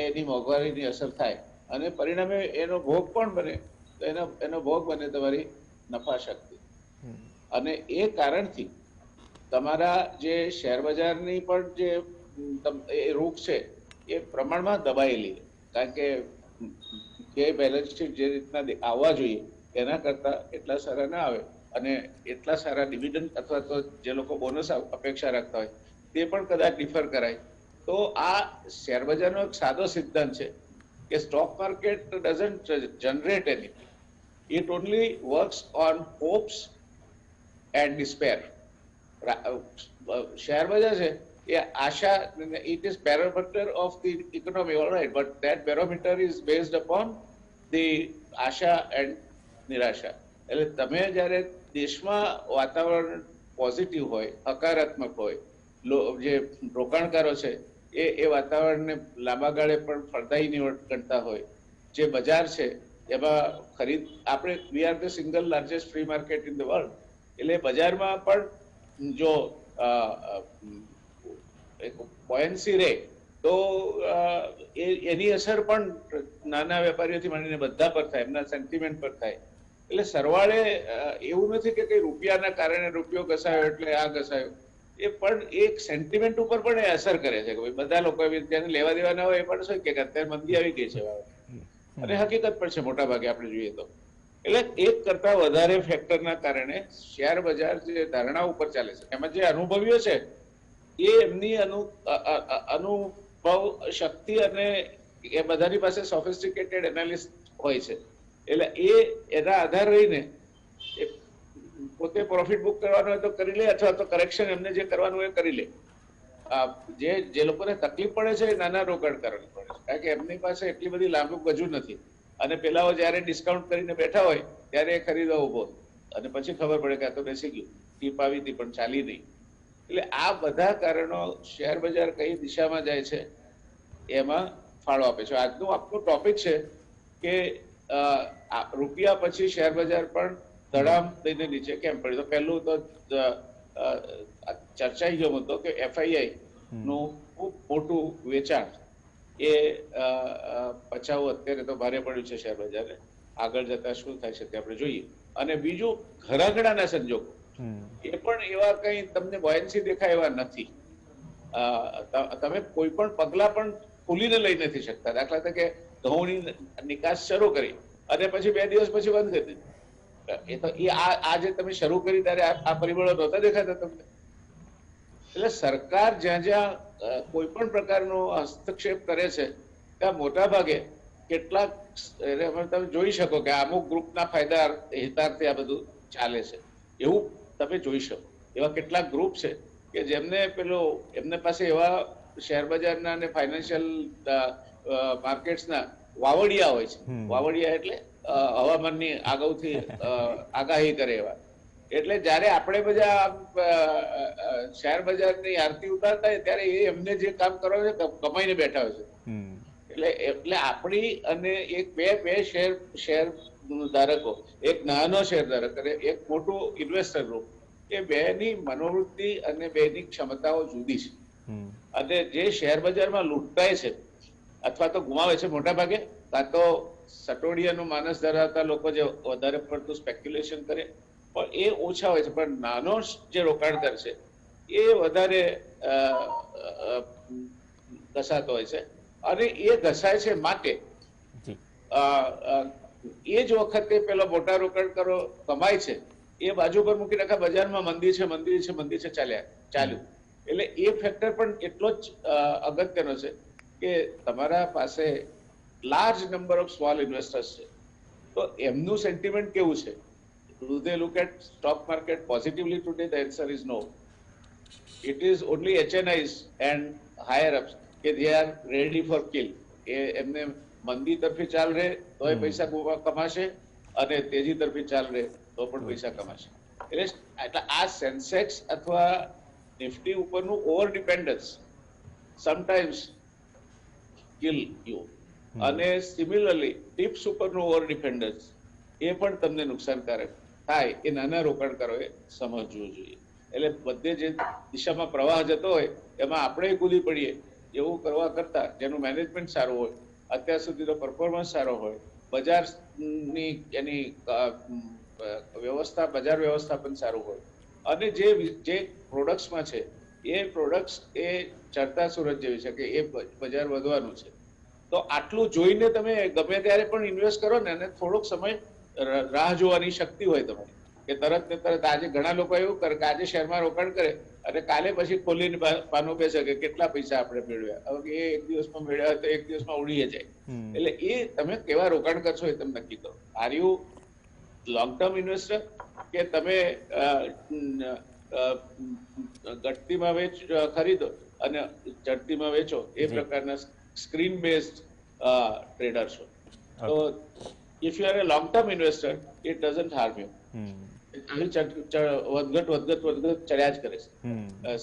એની મોંઘવારીની અસર થાય અને પરિણામે એનો ભોગ પણ બને તો એનો ભોગ બને તમારી નફા શક્તિ. અને એ કારણથી તમારા જે શેર બજારની પણ જે રૂખ છે એ પ્રમાણમાં દબાયેલી, કારણ કે જે બેલેન્સ શીટ જે રીતના આવવા જોઈએ એના કરતા એટલા સારા ના આવે અને એટલા સારા ડિવિડન્ડ અથવા તો જે લોકો બોનસ અપેક્ષા રાખતા હોય તે પણ કદાચ ડિફર કરાય. તો આ શેર બજારનો એક સાદો સિદ્ધાંત છે કે stock market doesn't generate anything, it only works on hopes and despair. Share બજાર છે એ આશા, it is barometer of the economy, all right, but that barometer is based upon the Asha and નિરાશા. એટલે તમે જ્યારે દેશમાં વાતાવરણ પોઝિટિવ હોય, હકારાત્મક હોય, જે રોકાણકારો છે એ વાતાવરણને લાંબા ગાળે પણ ફળદાયી ગણતા હોય, જે બજાર છે એમાં આપણે we are the single largest free market in the world, એટલે બજારમાં પણ જો એક બોયન્સી રહે તો એની અસર પણ નાના વેપારીઓથી માંડીને બધા પર થાય, એમના સેન્ટિમેન્ટ પર થાય. એટલે સરવાળે એવું નથી કે કઈ રૂપિયાના કારણે રૂપિયો ઘસાયો એટલે આ ઘસાયો, એ પણ એક સેન્ટિમેન્ટ ઉપર પણ એ અસર કરે છે કે ભાઈ બધા લોકો જેને લેવા દેવા ના હોય એ પણ શું કે અત્યારે મંદી આવી ગઈ છે, અને હકીકત પણ છે મોટા ભાગે આપણે જોઈએ તો. એટલે એક કરતા વધારે ફેક્ટરના કારણે શેર બજાર જે ધારણા ઉપર ચાલે છે એમાં જે અનુભવીઓ છે એ એમની અનુભવ શક્તિ અને એ બધાની પાસે સોફિસ્ટિકેટેડ એનાલિસ્ટ હોય છે, એટલે એના આધાર રહીને પોતે પ્રોફિટ બુક કરવાનો હોય તો કરી લે, અથવા તો કરેક્શન એમને જે કરવાનું હોય કરી લે. જે લોકોને તકલીફ પડે છે એ નાના રોકાણકારોને પડે છે, કારણ કે એમની પાસે એટલી બધી લાંબુ ગજુ નથી, અને પેલાઓ જયારે ડિસ્કાઉન્ટ કરીને બેઠા હોય ત્યારે એ ખરીદવા ઉભો, અને પછી ખબર પડે કે આ તો બેસી ગયું, ટીપ આવી હતી પણ ચાલી નહીં. એટલે આ બધા કારણો શેર બજાર કઈ દિશામાં જાય છે એમાં ફાળો આપે છે. આજનું આપણું ટોપિક છે કે રૂપિયા પછી શેર બજાર પણ ધડામ દઈને નીચે કેમ પડ્યું. તો પહેલું તો ચર્ચાઈ ગયો મુદ્દો કે એફઆઈઆઈ નું ખૂબ મોટું વેચાણ એ પચાવવું અત્યારે તો ભારે પડ્યું છે શેર બજારને, આગળ જતા શું થાય છે તે આપણે જોઈએ. અને બીજું ઘરાઘડાના સંજોગો એ પણ એવા કઈ તમને બોયન્સી દેખાય એવા નથી. તમે કોઈ પણ પગલા પણ ખુલીને લઈ નથી શકતા. દાખલા તરીકે ઘઉંની નિકાસ શરૂ કરી અને પછી 2 દિવસ પછી બંધ કરી દીધી, એ તો આજે તમે શરૂ કરી ત્યારે આ પરિબળો નહોતા દેખાતા તમને. એટલે સરકાર જ્યાં જ્યાં કોઈ પણ પ્રકારનો હસ્તક્ષેપ કરે છે ત્યાં મોટા ભાગે કેટલાક તમે જોઈ શકો કે અમુક ગ્રુપના ફાયદા હિતાર્થે આ બધું ચાલે છે એવું તમે જોઈ શકો. એવા કેટલાક ગ્રુપ છે કે જેમને એમને પાસે એવા શેર બજારના અને ફાઇનાન્શિયલ માર્કેટ્સના વાવડિયા હોય છે. વાવડિયા એટલે હવામાનની અગાઉથી આગાહી કરે એવા. એટલે જયારે આપણે બધા શેર બજારની આરતી ઉતારતા હોય ત્યારે એ એમને જે કામ કરવા છે કમાઈને બેઠા હોય છે. એટલે આપણી અને એક બે શેર ધારકો, એક નાનો શેર ધારક અને એક મોટું ઇન્વેસ્ટર ગ્રુપ, એ બેની મનોવૃત્તિ અને બેની ક્ષમતાઓ જુદી છે. અને જે શેર બજારમાં લૂંટાય છે અથવા તો ગુમાવે છે મોટા ભાગે, કાં તો સટોડિયાનું માનસ ધરાવતા લોકો જે વધારે પડતું સ્પેક્યુલેશન કરે પણ એ ઓછા હોય છે, પણ નાનો જે રોકાણકાર છે એ વધારે ઘસાતો હોય છે. અને એ ઘસાય છે માટે એ જ વખતે પેલો મોટા રોકાણકારો કમાય છે એ બાજુ પર મૂકી રાખા બજારમાં મંદી છે ચાલ્યું. એટલે એ ફેક્ટર પણ એટલો જ અગત્યનો છે કે તમારા પાસે large number of small investors છે, તો એમનું સેન્ટિમેન્ટ કેવું છે? Do they look at stock market positively today? The answer is no. It is only HNIs and higher ups કે they are ready for kill. એમને મંદી તરફી ચાલ રહે તો એ પૈસા કમાશે, અને તેજી તરફી ચાલ રહે તો પણ પૈસા કમાશે. એટલે આ સેન્સેક્સ અથવા નિફ્ટી ઉપરનું over dependence sometimes kill you, અને સિમિલરલી ટિપ્સ ઉપરનું ઓવર ડિપેન્ડન્સ એ પણ તમને નુકસાનકારક થાય. એ નાના રોકાણકારોએ સમજવું જોઈએ. એટલે બધે જે દિશામાં પ્રવાહ જતો હોય એમાં આપણે કૂદી પડીએ એવું કરવા કરતા જેનું મેનેજમેન્ટ સારું હોય, અત્યાર સુધીનો પરફોર્મન્સ સારો હોય, બજારની એની બજાર વ્યવસ્થા પણ સારું હોય, અને જે પ્રોડક્ટ્સમાં છે એ પ્રોડક્ટ્સ એ ચડતા સુરત જેવી છે કે એ બજાર વધવાનું છે. તો આટલું જોઈને તમે ગમે ત્યારે પણ ઇન્વેસ્ટ કરો ને, અને થોડોક સમય રાહ જોવાની શક્તિ હોય તમારી, કે તરત ને તરત. આજે ઘણા લોકો એવું કરે કે આજે શેરમાં રોકાણ કરે અને કાલે પછી ખોલીને પાનું બેસે કે કેટલા પૈસા આપણે મેળવ્યા. હવે એ એક દિવસમાં મેળવ્યા હોય તો એક દિવસમાં ઉડી જાય. એટલે એ તમે કેવા રોકાણ કરશો એ તમે નક્કી કરો. Are you long term investor કે તમે ઘટતીમાં ખરીદો અને ચડતીમાં વેચો એ પ્રકારના સ્ક્રીન બેઝડ ટ્રેડર છો? તો if you are a long term investor, it doesn't harm you. વધઘટ ચડ્યા જ કરે છે,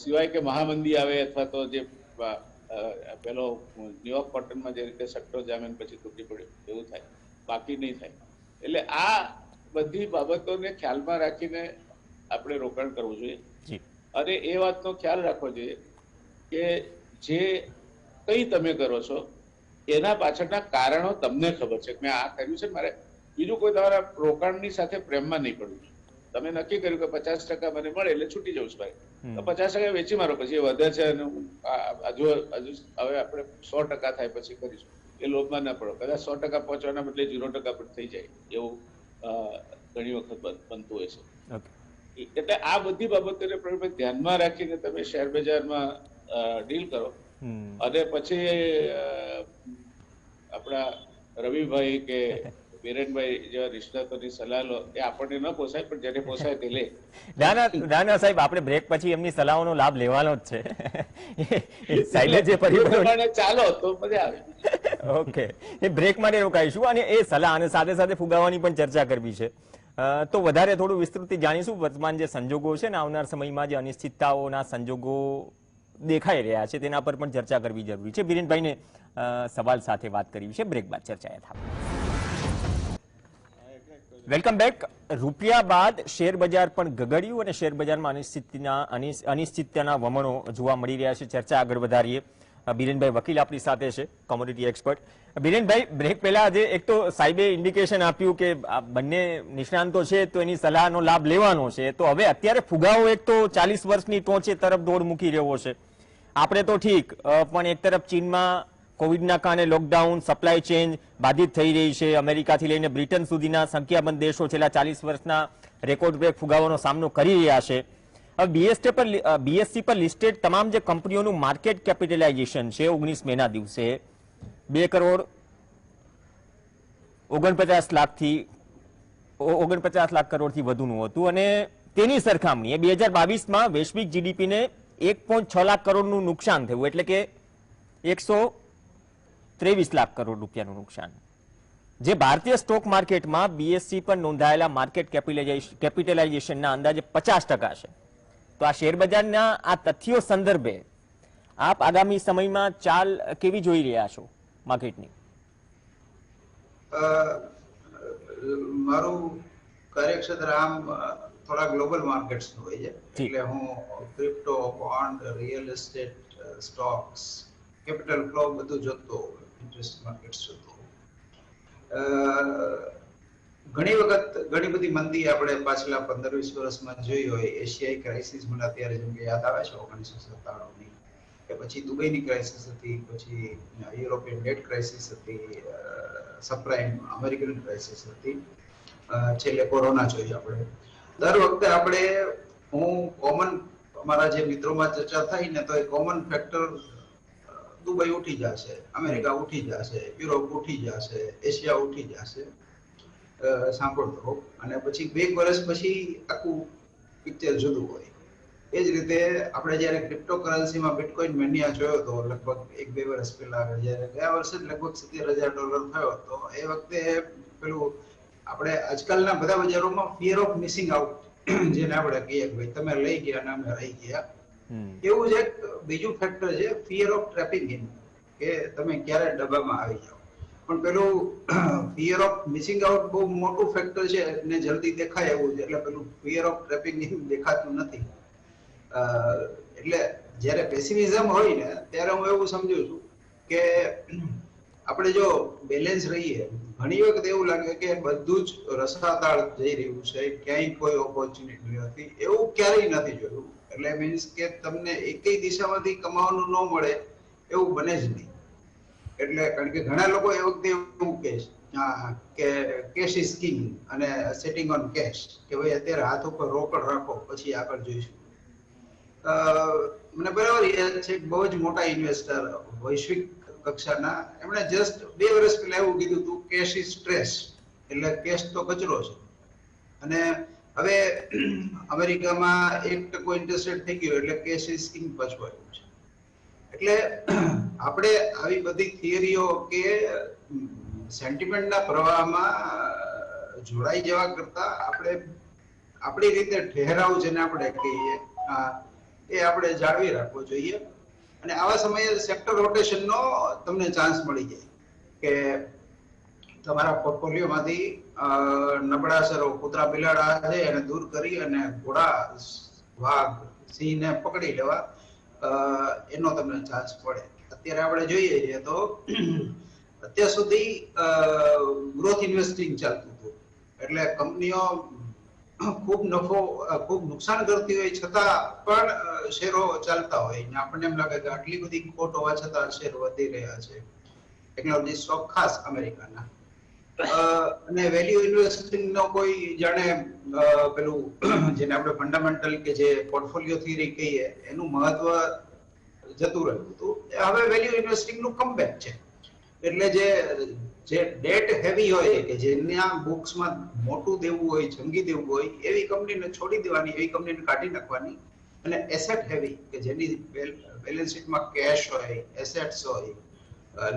સિવાય કે મહામંદી આવે અથવા તો જે પેલો ન્યુયોર્ક કોટનમાં જે રીતે સટ્ટો જામીન પછી તૂટી પડ્યો એવું થાય, બાકી નહીં થાય. એટલે આ બધી બાબતોને ખ્યાલમાં રાખીને આપણે રોકાણ કરવું જોઈએ. અને એ વાતનો ખ્યાલ રાખવો જોઈએ કે જે કંઈ તમે કરો છો એના પાછળના કારણો તમને ખબર છે. મેં આ કર્યું છે મારે બીજું કોઈ તમારા રોકાણની સાથે પ્રેમમાં નહીં પડવું. તમે નક્કી કર્યું કે 50% મને મળે એટલે છૂટી જવું છે ભાઈ, તો 50% વેચી મારો, પછી એ વધે છે અને હજુ હવે આપણે 100% થાય પછી કરીશું, એ લોભમાં ના પડો. કદાચ 100% પહોંચવાના બદલે 0% પણ થઈ જાય એવું ઘણી વખત બનતું હોય છે. એટલે આ બધી બાબતોને ધ્યાનમાં રાખીને તમે શેર બજારમાં ડીલ કરો. અને પછી આપણા રવિભાઈ કે વિરેનભાઈ જેવા નિષ્ણાતોની સલાહ લો. એ આપણને ન પોસાય, પણ જેને પોસાય તે લે. ના સાહેબ, આપણે બ્રેક પછી એમની સલાહોનો લાભ લેવાનો જ છે. સાહેબે જે પરિબળો ચાલો તો મજા આવે. ઓકે, એ બ્રેક માટે રોકાઈશું અને એ સલાહ અને સાથે સાથે ફુગાવાની પણ ચર્ચા કરવી છે. તો વધારે થોડું વિસ્તૃતથી જાણીશું વર્તમાન જે સંજોગો છે ને આવનાર સમયમાં જે અનિશ્ચિતતાઓના સંજોગો દેખાઈ રહ્યા છે તેના પર પણ ચર્ચા કરવી જરૂરી છે. બિરેનભાઈને સવાલ સાથે વાત કરવી છે. બ્રેક બાદ ચર્ચા યથાવત. Welcome back. રૂપિયા બાદ શેર બજાર પણ ગગડ્યું અને શેર બજારમાં અનિશ્ચિતતાના વમણો જોવા મળી રહ્યા છે. ચર્ચા આગળ વધારીએ. બિરેનભાઈ વકીલ આપણી સાથે છે, કોમોડિટી એક્સપર્ટ. બિરેનભાઈ, બ્રેક પહેલા આજે એક તો સાહેબે ઇન્ડિકેશન આપ્યું કે બંને નિષ્ણાંતો છે તો એની સલાહનો લાભ લેવાનો છે. તો હવે અત્યારે ફુગાવો એક તો 40 વર્ષની ટોચે તરફ દોડ મૂકી રહ્યો છે. આપણે તો ઠીક, પણ એક તરફ ચીનમાં કોવિડના કારણે લોકડાઉન, સપ્લાય ચેન બાધિત થઈ રહી છે. અમેરિકાથી લઈને બ્રિટન સુધીના સંખ્યાબંધ દેશો છેલ્લા 40 વર્ષના રેકોર્ડ બ્રેક ફુગાવાનો સામનો કરી રહ્યા છે. હવે બીએસસી પર લિસ્ટેડ તમામ જે કંપનીઓનું માર્કેટ કેપિટલાઇઝેશન છે 19 મેના દિવસે 2,49 લાખ કરોડથી વધુનું હતું અને તેની સરખામણીએ 2022માં વૈશ્વિક જીડીપીને 1.6 લાખ કરોડનું નુકસાન થયું, એટલે કે 123 લાખ કરોડ રૂપિયાનું નુકસાન. જે ભારતીય સ્ટોક માર્કેટમાં બીએસસી પર નોંધાયેલા માર્કેટ કેપિટલાઇઝેશનના અંદાજે 50% છે. તો આ શેર બજારના આ તથ્યો સંદર્ભે આપ આગામી સમયમાં ચાલ કેવી જોઈ રહ્યા છો માર્કેટની? મારું કાર્યક્ષેત્ર આમ થોડા ગ્લોબલ માર્કેટ્સ નું હોય છે, એટલે હું crypto, bond, real estate, stocks, capital flow બધું જોતો, ઇન્ટરેસ્ટ માર્કેટ્સ જોતો. ઘણી વખત ઘણી બધી મંદી આપણે પાછલા 15-20 વર્ષમાં જોઈ હોય. એશિયાઈ ક્રાઇસિસ મને અત્યારે જેમ કે યાદ આવે છે 1997ની, કે પછી દુબઈની ક્રાઇસિસ હતી, પછી યુરોપિયન ડેટ ક્રાઇસિસ હતી, સબપ્રાઇમ અમેરિકન ક્રાઇસિસ હતી, છેલ્લે કોરોના જોઈ આપણે. દર વખતે હું કોમન અમારા જે મિત્રોમાં ચર્ચા થઈ ને તો એ કોમન ફેક્ટર દુબઈ ઉઠી જશે, અમેરિકા ઉઠી જશે, યુરોપ ઉઠી જશે, એશિયા ઉઠી જશે સાંભળતો. અને પછી 2 વર્ષ પછી આખું પિક્ચર જુદું હોય. એ જ રીતે આપણે જયારે ક્રિપ્ટોકરન્સીમાં બિટકોઇન મેનિયા જોયો હતો લગભગ 1-2 વર્ષ પહેલા, જયારે ગયા વર્ષે લગભગ $17,000 થયો હતો, એ વખતે પેલું આપણે આજકાલના બધા બજારોમાં ફિયર ઓફ મિસિંગ આઉટ જેને આપણે કહીએ કે ભાઈ તમે લઈ ગયા અને અમે રહી ગયા, એવું જ એક બીજું ફેક્ટર છે ફિયર ઓફ ટ્રેપિંગ ઇન, કે તમે ક્યારે ડબ્બામાં આવી જાઓ. પણ પેલું ફિયર ઓફ મિસિંગ આઉટ બહુ મોટું ફેક્ટર છે ને જલ્દી દેખાય એવું છે, એટલે પેલું ફિયર ઓફ ટ્રેપિંગ ઇન દેખાતું નથી. એટલે જયારે પેસિમિઝમ હોય ને ત્યારે હું એવું સમજુ છું કે આપણે જો બેલેન્સ રહીએ, ઘણી વખત એવું લાગે કે બધું જ રસાતાળ જઈ રહ્યું છે, ક્યાંય કોઈ ઓપોર્ચ્યુનિટી નથી, એવું ક્યારેય નથી જોયું. એટલે મીન્સ કે તમને એકેય દિશામાંથી કમાવાનું ન મળે એવું બને જ નહીં. એટલે કારણ કે ઘણા લોકો એ વખતે એવું કહે કે કેશ ઇઝ કિંગ અને સેટિંગ ઓન કેશ, કે ભાઈ અત્યારે હાથ ઉપર રોકડ રાખો પછી આગળ જોઈશું. મને બરાબર યાદ છે બહુ જ મોટા ઇન્વેસ્ટર વૈશ્વિક કક્ષાના, એમણે જસ્ટ 2 વર્ષ પહેલા એવું કીધું હતું કેશ ઇઝ સ્ટ્રેસ, એટલે કેશ તો કચરો છે. અને હવે અમેરિકામાં 1% ઇન્ટરેસ્ટ રેટ થઈ ગયો એટલે કેશ ઇઝ કિંગ પાછું આવ્યું છે. એટલે આપણે આવી બધી થિયરીઓ કે સેન્ટિમેન્ટના પ્રવાહમાં જોડાઈ જવા કરતા આપણે આપણી રીતે ઠહેરાવ જેને આપણે કહીએ એ આપણે જાળવી રાખવો જોઈએ. અને આવા સમયે સેક્ટર રોટેશનનો તમને ચાન્સ મળી જાય કે તમારા પોર્ટફોલિયોમાંથી નબળા અસરો, કૂતરા બિલાડા છે એને દૂર કરી અને ઘોડા, વાઘ, સિંહને પકડી લેવા એનો તમને ચાન્સ પડે. અત્યારે આપણે જોઈએ છીએ તો અત્યાર સુધી ગ્રોથ ઇન્વેસ્ટિંગ ચાલતું હતું, એટલે કંપનીઓ ખૂબ નફો ખૂબ નુકસાન કરતી હોય છતાં પણ શેરો ચાલતા હોય ને આપણને એમ લાગે કે આટલી બધી ખોટ હોવા છતાં શેર વધી રહ્યા છે. ટેકનોલોજી સ્ટોક ખાસ અમેરિકાના અને વેલ્યુ ઇન્વેસ્ટિંગ નો કોઈ જાણે પેલું જેને આપણે ફંડામેન્ટલ કે જે પોર્ટફોલિયો થિયરી કહીએ એનું મહત્વ જતું રહ્યું હતું. હવે વેલ્યુ ઇન્વેસ્ટિંગ નું કમબેક છે. એટલે જે ડેટ હેવી હોય કે જેના બુક્સમાં મોટું દેવું હોય, જંગી દેવું હોય, એવી કંપનીને છોડી દેવાની, એવી કંપનીને કાઢી નાખવાની, અને એસેટ હેવી કે જેની બેલેન્સ શીટમાં કેશ હોય, એસેટ્સ હોય,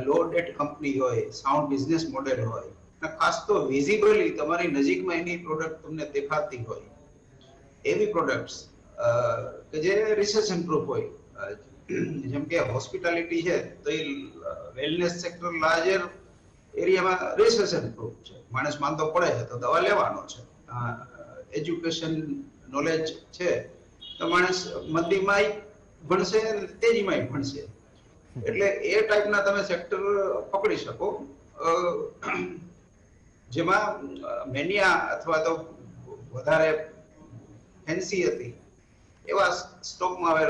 લો ડેટ કંપની હોય, સાઉન્ડ બિઝનેસ મોડેલ હોય, અને ખાસ તો વિઝિબલી તમારી નજીકમાં એની પ્રોડક્ટ તમને દેખાતી હોય એવી પ્રોડક્ટ્સ કે જે રિસેશન પ્રૂફ હોય. જેમ કે હોસ્પિટાલિટી છે તો એ વેલનેસ સેક્ટર લાર્જર એરિયામાં રિસેશન પ્રૂફ છે. માણસ માંદો પડે છે તો દવા લેવાનો છે. એજ્યુકેશન નોલેજ છે તો માણસ મંદીમાં ભણશે, તેજીમાં ભણશે. એટલે એ ટાઈપના તમે સેક્ટર પકડી શકો જેમાં મેનિયા અથવા તો વધારે ફેન્સી હતી એવા સ્ટોકમાં હવે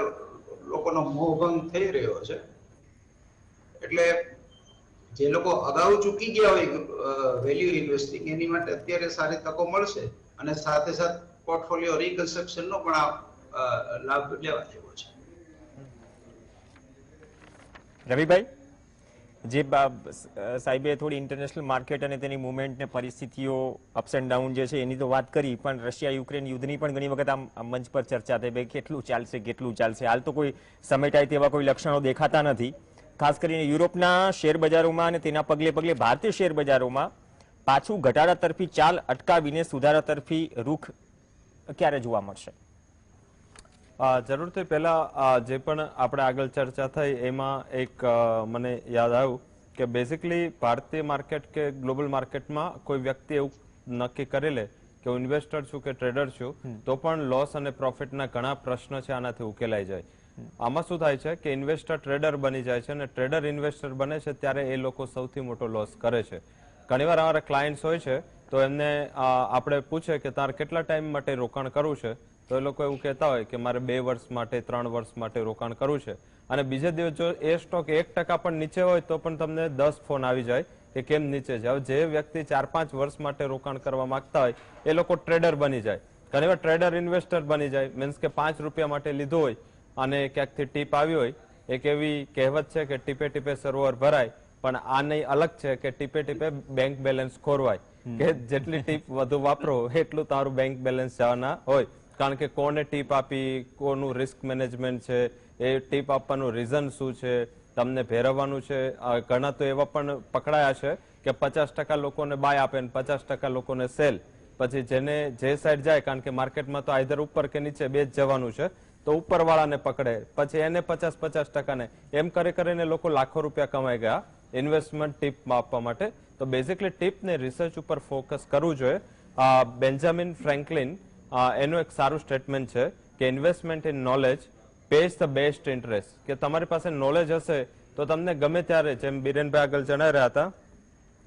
લોકોનો મોહભંગ થઈ રહ્યો છે. એટલે જે લોકો અગાઉ ચૂકી ગયા હોય વેલ્યુ ઇન્વેસ્ટિંગ, એની માટે અત્યારે સારી તકો મળશે અને સાથે સાથે પોર્ટફોલિયો રિકન્સ્ટ્રક્શનનો પણ લાભ લેવા જેવો છે. રવિભાઈ, જે સાહેબે થોડી ઇન્ટરનેશનલ માર્કેટ અને તેની મુવમેન્ટ ને પરિસ્થિતિઓ અપ્સ એન્ડ ડાઉન જે છે એની તો વાત કરી, પણ રશિયા યુક્રેન યુદ્ધની પણ ઘણી વખત આમ મંચ પર ચર્ચા થઈ, ભાઈ કેટલું ચાલશે. હાલ તો કોઈ સમેટાય તેવા કોઈ લક્ષણો દેખાતા નથી. ખાસ કરીને યુરોપના શેર બજારોમાં અને તેના પગલે ભારતીય શેર બજારોમાં પાછું ઘટાડા તરફી ચાલ અટકાવીને સુધારા તરફી રૂખ ક્યારે જોવા મળશે? જરૂરથી પહેલા જે પણ આપણે આગળ ચર્ચા થઈ એમાં એક મને યાદ આવ્યું કે બેઝિકલી ભારતીય માર્કેટ કે ગ્લોબલ માર્કેટમાં કોઈ વ્યક્તિ એવું નક્કી કરી લે કે હું ઇન્વેસ્ટર છું કે ટ્રેડર છું તો પણ લોસ અને પ્રોફિટના ઘણા પ્રશ્ન છે આનાથી ઉકેલાઈ જાય. આમાં શું થાય છે કે ઇન્વેસ્ટર ટ્રેડર બની જાય છે અને ટ્રેડર ઇન્વેસ્ટર બને છે ત્યારે એ લોકો સૌથી મોટો લોસ કરે છે. ઘણીવાર અમારા ક્લાયન્ટ્સ હોય છે તો એમને આપણે પૂછે કે તારે કેટલા ટાઈમ માટે રોકાણ કરવું છે, તો એ લોકો એવું કહેતા હોય કે મારે 2 વર્ષ માટે 3 વર્ષ માટે રોકાણ કરવું છે, અને બીજે દિવસ જો એ સ્ટોક 1% પણ નીચે હોય તો પણ તમને 10 ફોન આવી જાય કે કેમ નીચે છે. હવે જે વ્યક્તિ 4-5 વર્ષ માટે રોકાણ કરવા માંગતા હોય એ લોકો ટ્રેડર બની જાય, ઘણીવાર ટ્રેડર ઇન્વેસ્ટર બની જાય. મીન્સ કે 5 રૂપિયા માટે લીધું હોય અને ક્યાંકથી ટીપ આવી હોય. એક એવી કહેવત છે કે ટીપે ટીપે સરોવર ભરાય, પણ આ નહીં અલગ છે કે ટીપે ટીપે બેંક બેલેન્સ ખોરવાય, કે જેટલી ટીપ વધુ વાપરો એટલું તારું બેંક બેલેન્સ જવાના હોય. કારણ કે કોને ટીપ આપી, કોનું રિસ્ક મેનેજમેન્ટ છે, એ ટીપ આપવાનું રીઝન શું છે, તમને ભેરવવાનું છે. ઘણા તો એવા પણ પકડાયા છે કે 50% લોકોને બાય આપે ને 50% લોકોને સેલ. પછી જેને જે સાઈડ જાય, કારણ કે માર્કેટમાં તો આઈધર ઉપર કે નીચે બે જ જવાનું છે, તો ઉપરવાળાને પકડે, પછી એને 50% ને એમ કરીને લોકો લાખો રૂપિયા કમાઈ ગયા ઇન્વેસ્ટમેન્ટ ટીપમાં આપવા માટે. તો બેઝિકલી ટીપને રિસર્ચ ઉપર ફોકસ કરવું જોઈએ. બેન્જામિન ફ્રેન્કલિન એનું એક સારું સ્ટેટમેન્ટ છે કે investment in knowledge pays the best interest. કે તમારી પાસે નોલેજ હશે તો તમને ગમે ત્યારે, જેમ બિરેનભાઈ આગળ જણાવી રહ્યા હતા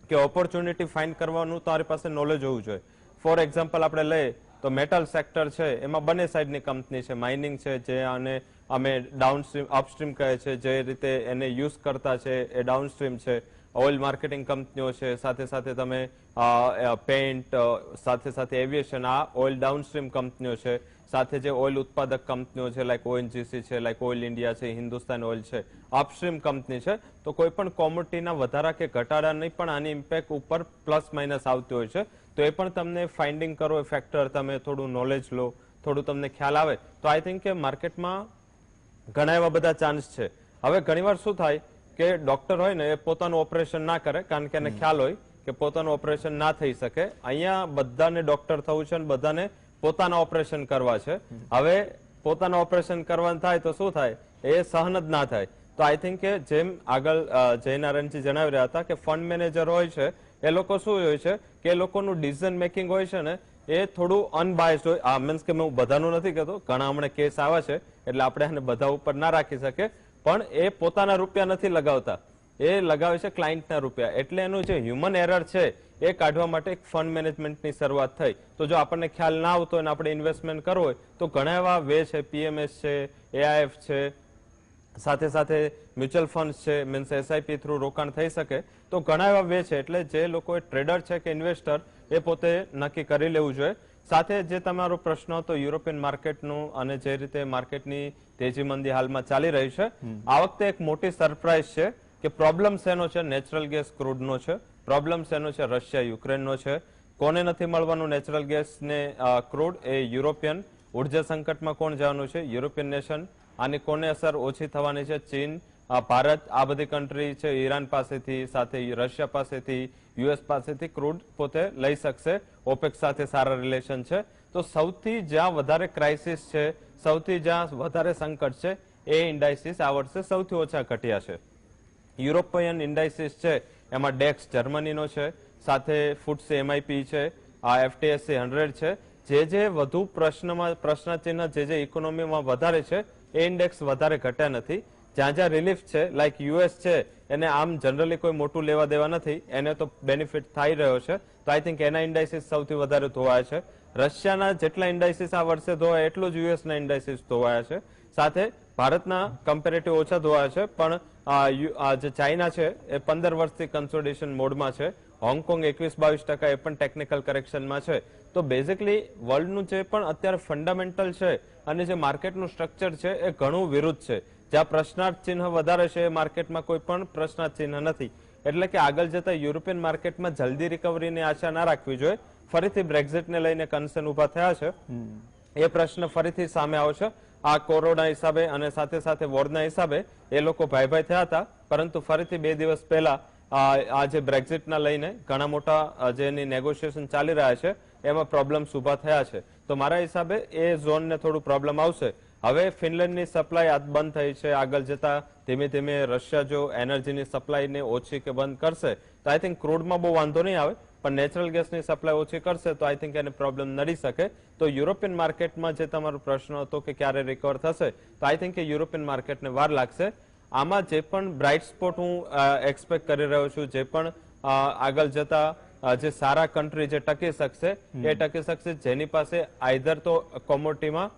કે ઓપોર્ચ્યુનિટી ફાઇન્ડ કરવાનું તમારી પાસે નોલેજ હોવું જોઈએ. ફોર એક્ઝામ્પલ આપણે લઈએ તો મેટલ સેક્ટર છે, એમાં બંને સાઈડની કંપની છે. માઇનિંગ છે જે આને અમે ડાઉનસ્ટ્રીમ અપસ્ટ્રીમ કહે છે, જે રીતે એને યુઝ કરતા છે એ ડાઉનસ્ટ્રીમ છે. ઓઇલ માર્કેટિંગ કંપનીઓ છે, સાથે સાથે તમે પેન્ટ, સાથે સાથે એવિએશન, આ ઓઇલ ડાઉનસ્ટ્રીમ કંપનીઓ છે. સાથે જે ઓઇલ ઉત્પાદક કંપનીઓ છે લાઈક ઓએનજીસી છે, લાઈક ઓઇલ ઇન્ડિયા છે, હિન્દુસ્તાન ઓઇલ છે, અપસ્ટ્રીમ કંપની છે. તો કોઈ પણ કોમોડિટીના વધારા કે ઘટાડાની પણ આની ઇમ્પેક્ટ ઉપર પ્લસ માઇનસ આવતી હોય છે. તો એ પણ તમને ફાઇન્ડિંગ કરો એ ફેક્ટર, તમે થોડું નોલેજ લો, થોડું તમને ખ્યાલ આવે તો આઈ થિંક કે માર્કેટમાં ઘણા એવા બધા ચાન્સ છે. હવે ઘણીવાર શું થાય કે ડોક્ટર હોય ને એ પોતાનું ઓપરેશન ના કરે, કારણ કે એને ખ્યાલ હોય કે પોતાનું ઓપરેશન ના થઈ શકે. અહીંયા બધાને ડોક્ટર થવું છે અને બધાને પોતાના ઓપરેશન કરવા છે. હવે પોતાના ઓપરેશન કરવાનું થાય તો શું થાય, એ સહન જ ના થાય. તો આઈ થિંક કે જેમ આગળ જયનારાયણજી જણાવી રહ્યા હતા કે ફંડ મેનેજર હોય છે એ લોકો શું હોય છે કે એ લોકોનું ડિસિઝન મેકિંગ હોય છે ને એ થોડું અનબાયસ્ડ હોય. આ મીન્સ કે હું બધાનું નથી કહેતો, ઘણા હમણાં કેસ આવે છે એટલે આપણે એને બધા ઉપર ના રાખી શકીએ, પણ એ પોતાના રૂપિયા નથી લગાવતા, એ લગાવે છે ક્લાયન્ટના રૂપિયા. એટલે એનું જે હ્યુમન એરર છે એ કાઢવા માટે એક ફંડ મેનેજમેન્ટની શરૂઆત થઈ. તો જો આપણને ખ્યાલ ના આવતો હોય અને આપણે ઇન્વેસ્ટમેન્ટ કરવું હોય તો ઘણા એવા વે છે, પીએમએસ છે, એઆઈએફ છે, સાથે સાથે મ્યુચ્યુઅલ ફંડ છે, મીન્સ એસઆઈપી થ્રુ રોકાણ થઈ શકે. તો ઘણા એવા વે છે. એટલે જે લોકો ટ્રેડર છે કે ઇન્વેસ્ટર એ પોતે નક્કી કરી લેવું જોઈએ. સાથે જે તમારો પ્રશ્ન હતો યુરોપિયન માર્કેટનું અને જે રીતે માર્કેટની તેજી મંદી હાલમાં ચાલી રહી છે, આ વખતે એક મોટી સરપ્રાઇઝ છે કે પ્રોબ્લેમ શેનો છે? નેચરલ ગેસ ક્રૂડનો છે. પ્રોબ્લેમ શેનો છે? રશિયા યુક્રેનનો છે. કોને નથી મળવાનું નેચરલ ગેસ ને ક્રૂડ? એ યુરોપિયન. ઉર્જા સંકટમાં કોણ જવાનું છે? European nation. આની કોને અસર ઓછી થવાની છે? ચીન, ભારત, આ બધી કન્ટ્રી છે. ઈરાન પાસેથી, સાથે રશિયા પાસેથી, યુએસ પાસેથી ક્રૂડ પોતે લઈ શકશે. ઓપેક સાથે સારા રિલેશન છે. તો સૌથી જ્યાં વધારે ક્રાઇસિસ છે, સૌથી જ્યાં વધારે સંકટ છે, એ ઇન્ડાઇસિસ આ વર્ષે સૌથી ઓછા ઘટ્યા છે. યુરોપિયન ઇન્ડાઇસિસ છે એમાં ડેક્સ જર્મનીનો છે, સાથે ફૂટ્સ એમઆઈપી છે, આ એફટીએસસી 100 છે. જે વધુ પ્રશ્નચિહ્ન જે ઇકોનોમીમાં વધારે છે એ ઇન્ડેક્સ વધારે ઘટ્યા નથી. જ્યાં રિલીફ છે, લાઈક યુએસ છે, એને આમ જનરલી કોઈ મોટું લેવા દેવા નથી, એને તો બેનિફિટ થઈ રહ્યો છે. તો આઈ થિંક એના ઇન્ડાઇસિસ સૌથી વધારે ધોવાયા છે. રશિયાના જેટલા ઇન્ડાઇસિસ આ વર્ષે ધોવાયા એટલું જ યુએસના ઇન્ડાઇસિસ ધોવાયા છે. સાથે ભારતના કમ્પેરેટિવ ઓછા ધોવાયા છે, પણ જે ચાઇના છે એ 15 વર્ષથી કન્સોલિડેશન મોડમાં છે. હોંગકોંગ 21-22% એ પણ ટેકનિકલ કરેક્શનમાં છે. તો બેઝિકલી વર્લ્ડનું જે પણ અત્યારે ફંડામેન્ટલ છે અને જે માર્કેટનું સ્ટ્રક્ચર છે એ ઘણું વિરુદ્ધ છે. જ્યાં પ્રશ્નાર્થ ચિહ્ન વધારે છે એ માર્કેટમાં કોઈ પણ પ્રશ્નાર્થ ચિહ્ન નથી. એટલે કે આગળ જતા યુરોપિયન માર્કેટમાં જલ્દી રિકવરીની આશા ના રાખવી જોઈએ. ફરીથી બ્રેક્ઝિટને લઈને કન્સર્ન ઉભા થયા છે. એ પ્રશ્ન ફરીથી સામે આવશે. આ કોરોના હિસાબે અને સાથે સાથે વોરના હિસાબે એ લોકો ભાઈ થયા હતા, પરંતુ ફરીથી 2 દિવસ પહેલા આ જે બ્રેક્ઝિટના લઈને ઘણા મોટા જે એની નેગોશિએશન ચાલી રહ્યા છે એમાં પ્રોબ્લેમ્સ ઉભા થયા છે. તો મારા હિસાબે એ ઝોનને થોડું પ્રોબ્લેમ આવશે. હવે ફિનલેન્ડની સપ્લાય બંધ થઈ છે. આગળ જતા ધીમે ધીમે રશિયા જો એનર્જીની સપ્લાયને ઓછી કે બંધ કરશે તો આઈ થિંક ક્રૂડમાં બહુ વાંધો નહીં આવે, પણ નેચરલ ગેસની સપ્લાય ઓછી કરશે તો આઈ થિંક એને પ્રોબ્લેમ નડી શકે. તો યુરોપિયન માર્કેટમાં જે તમારો પ્રશ્ન હતો કે ક્યારે રિકવર થશે, તો આઈ થિંક કે યુરોપિયન માર્કેટને વાર લાગશે. આમાં જે પણ બ્રાઇટ સ્પોટ હું એક્સપેક્ટ કરી રહ્યો છું, જે પણ આગળ જતા જે સારા કન્ટ્રી જે ટકી શકશે એ ટકી શકશે જેની પાસે આઈધર તો કોમોડિટીમાં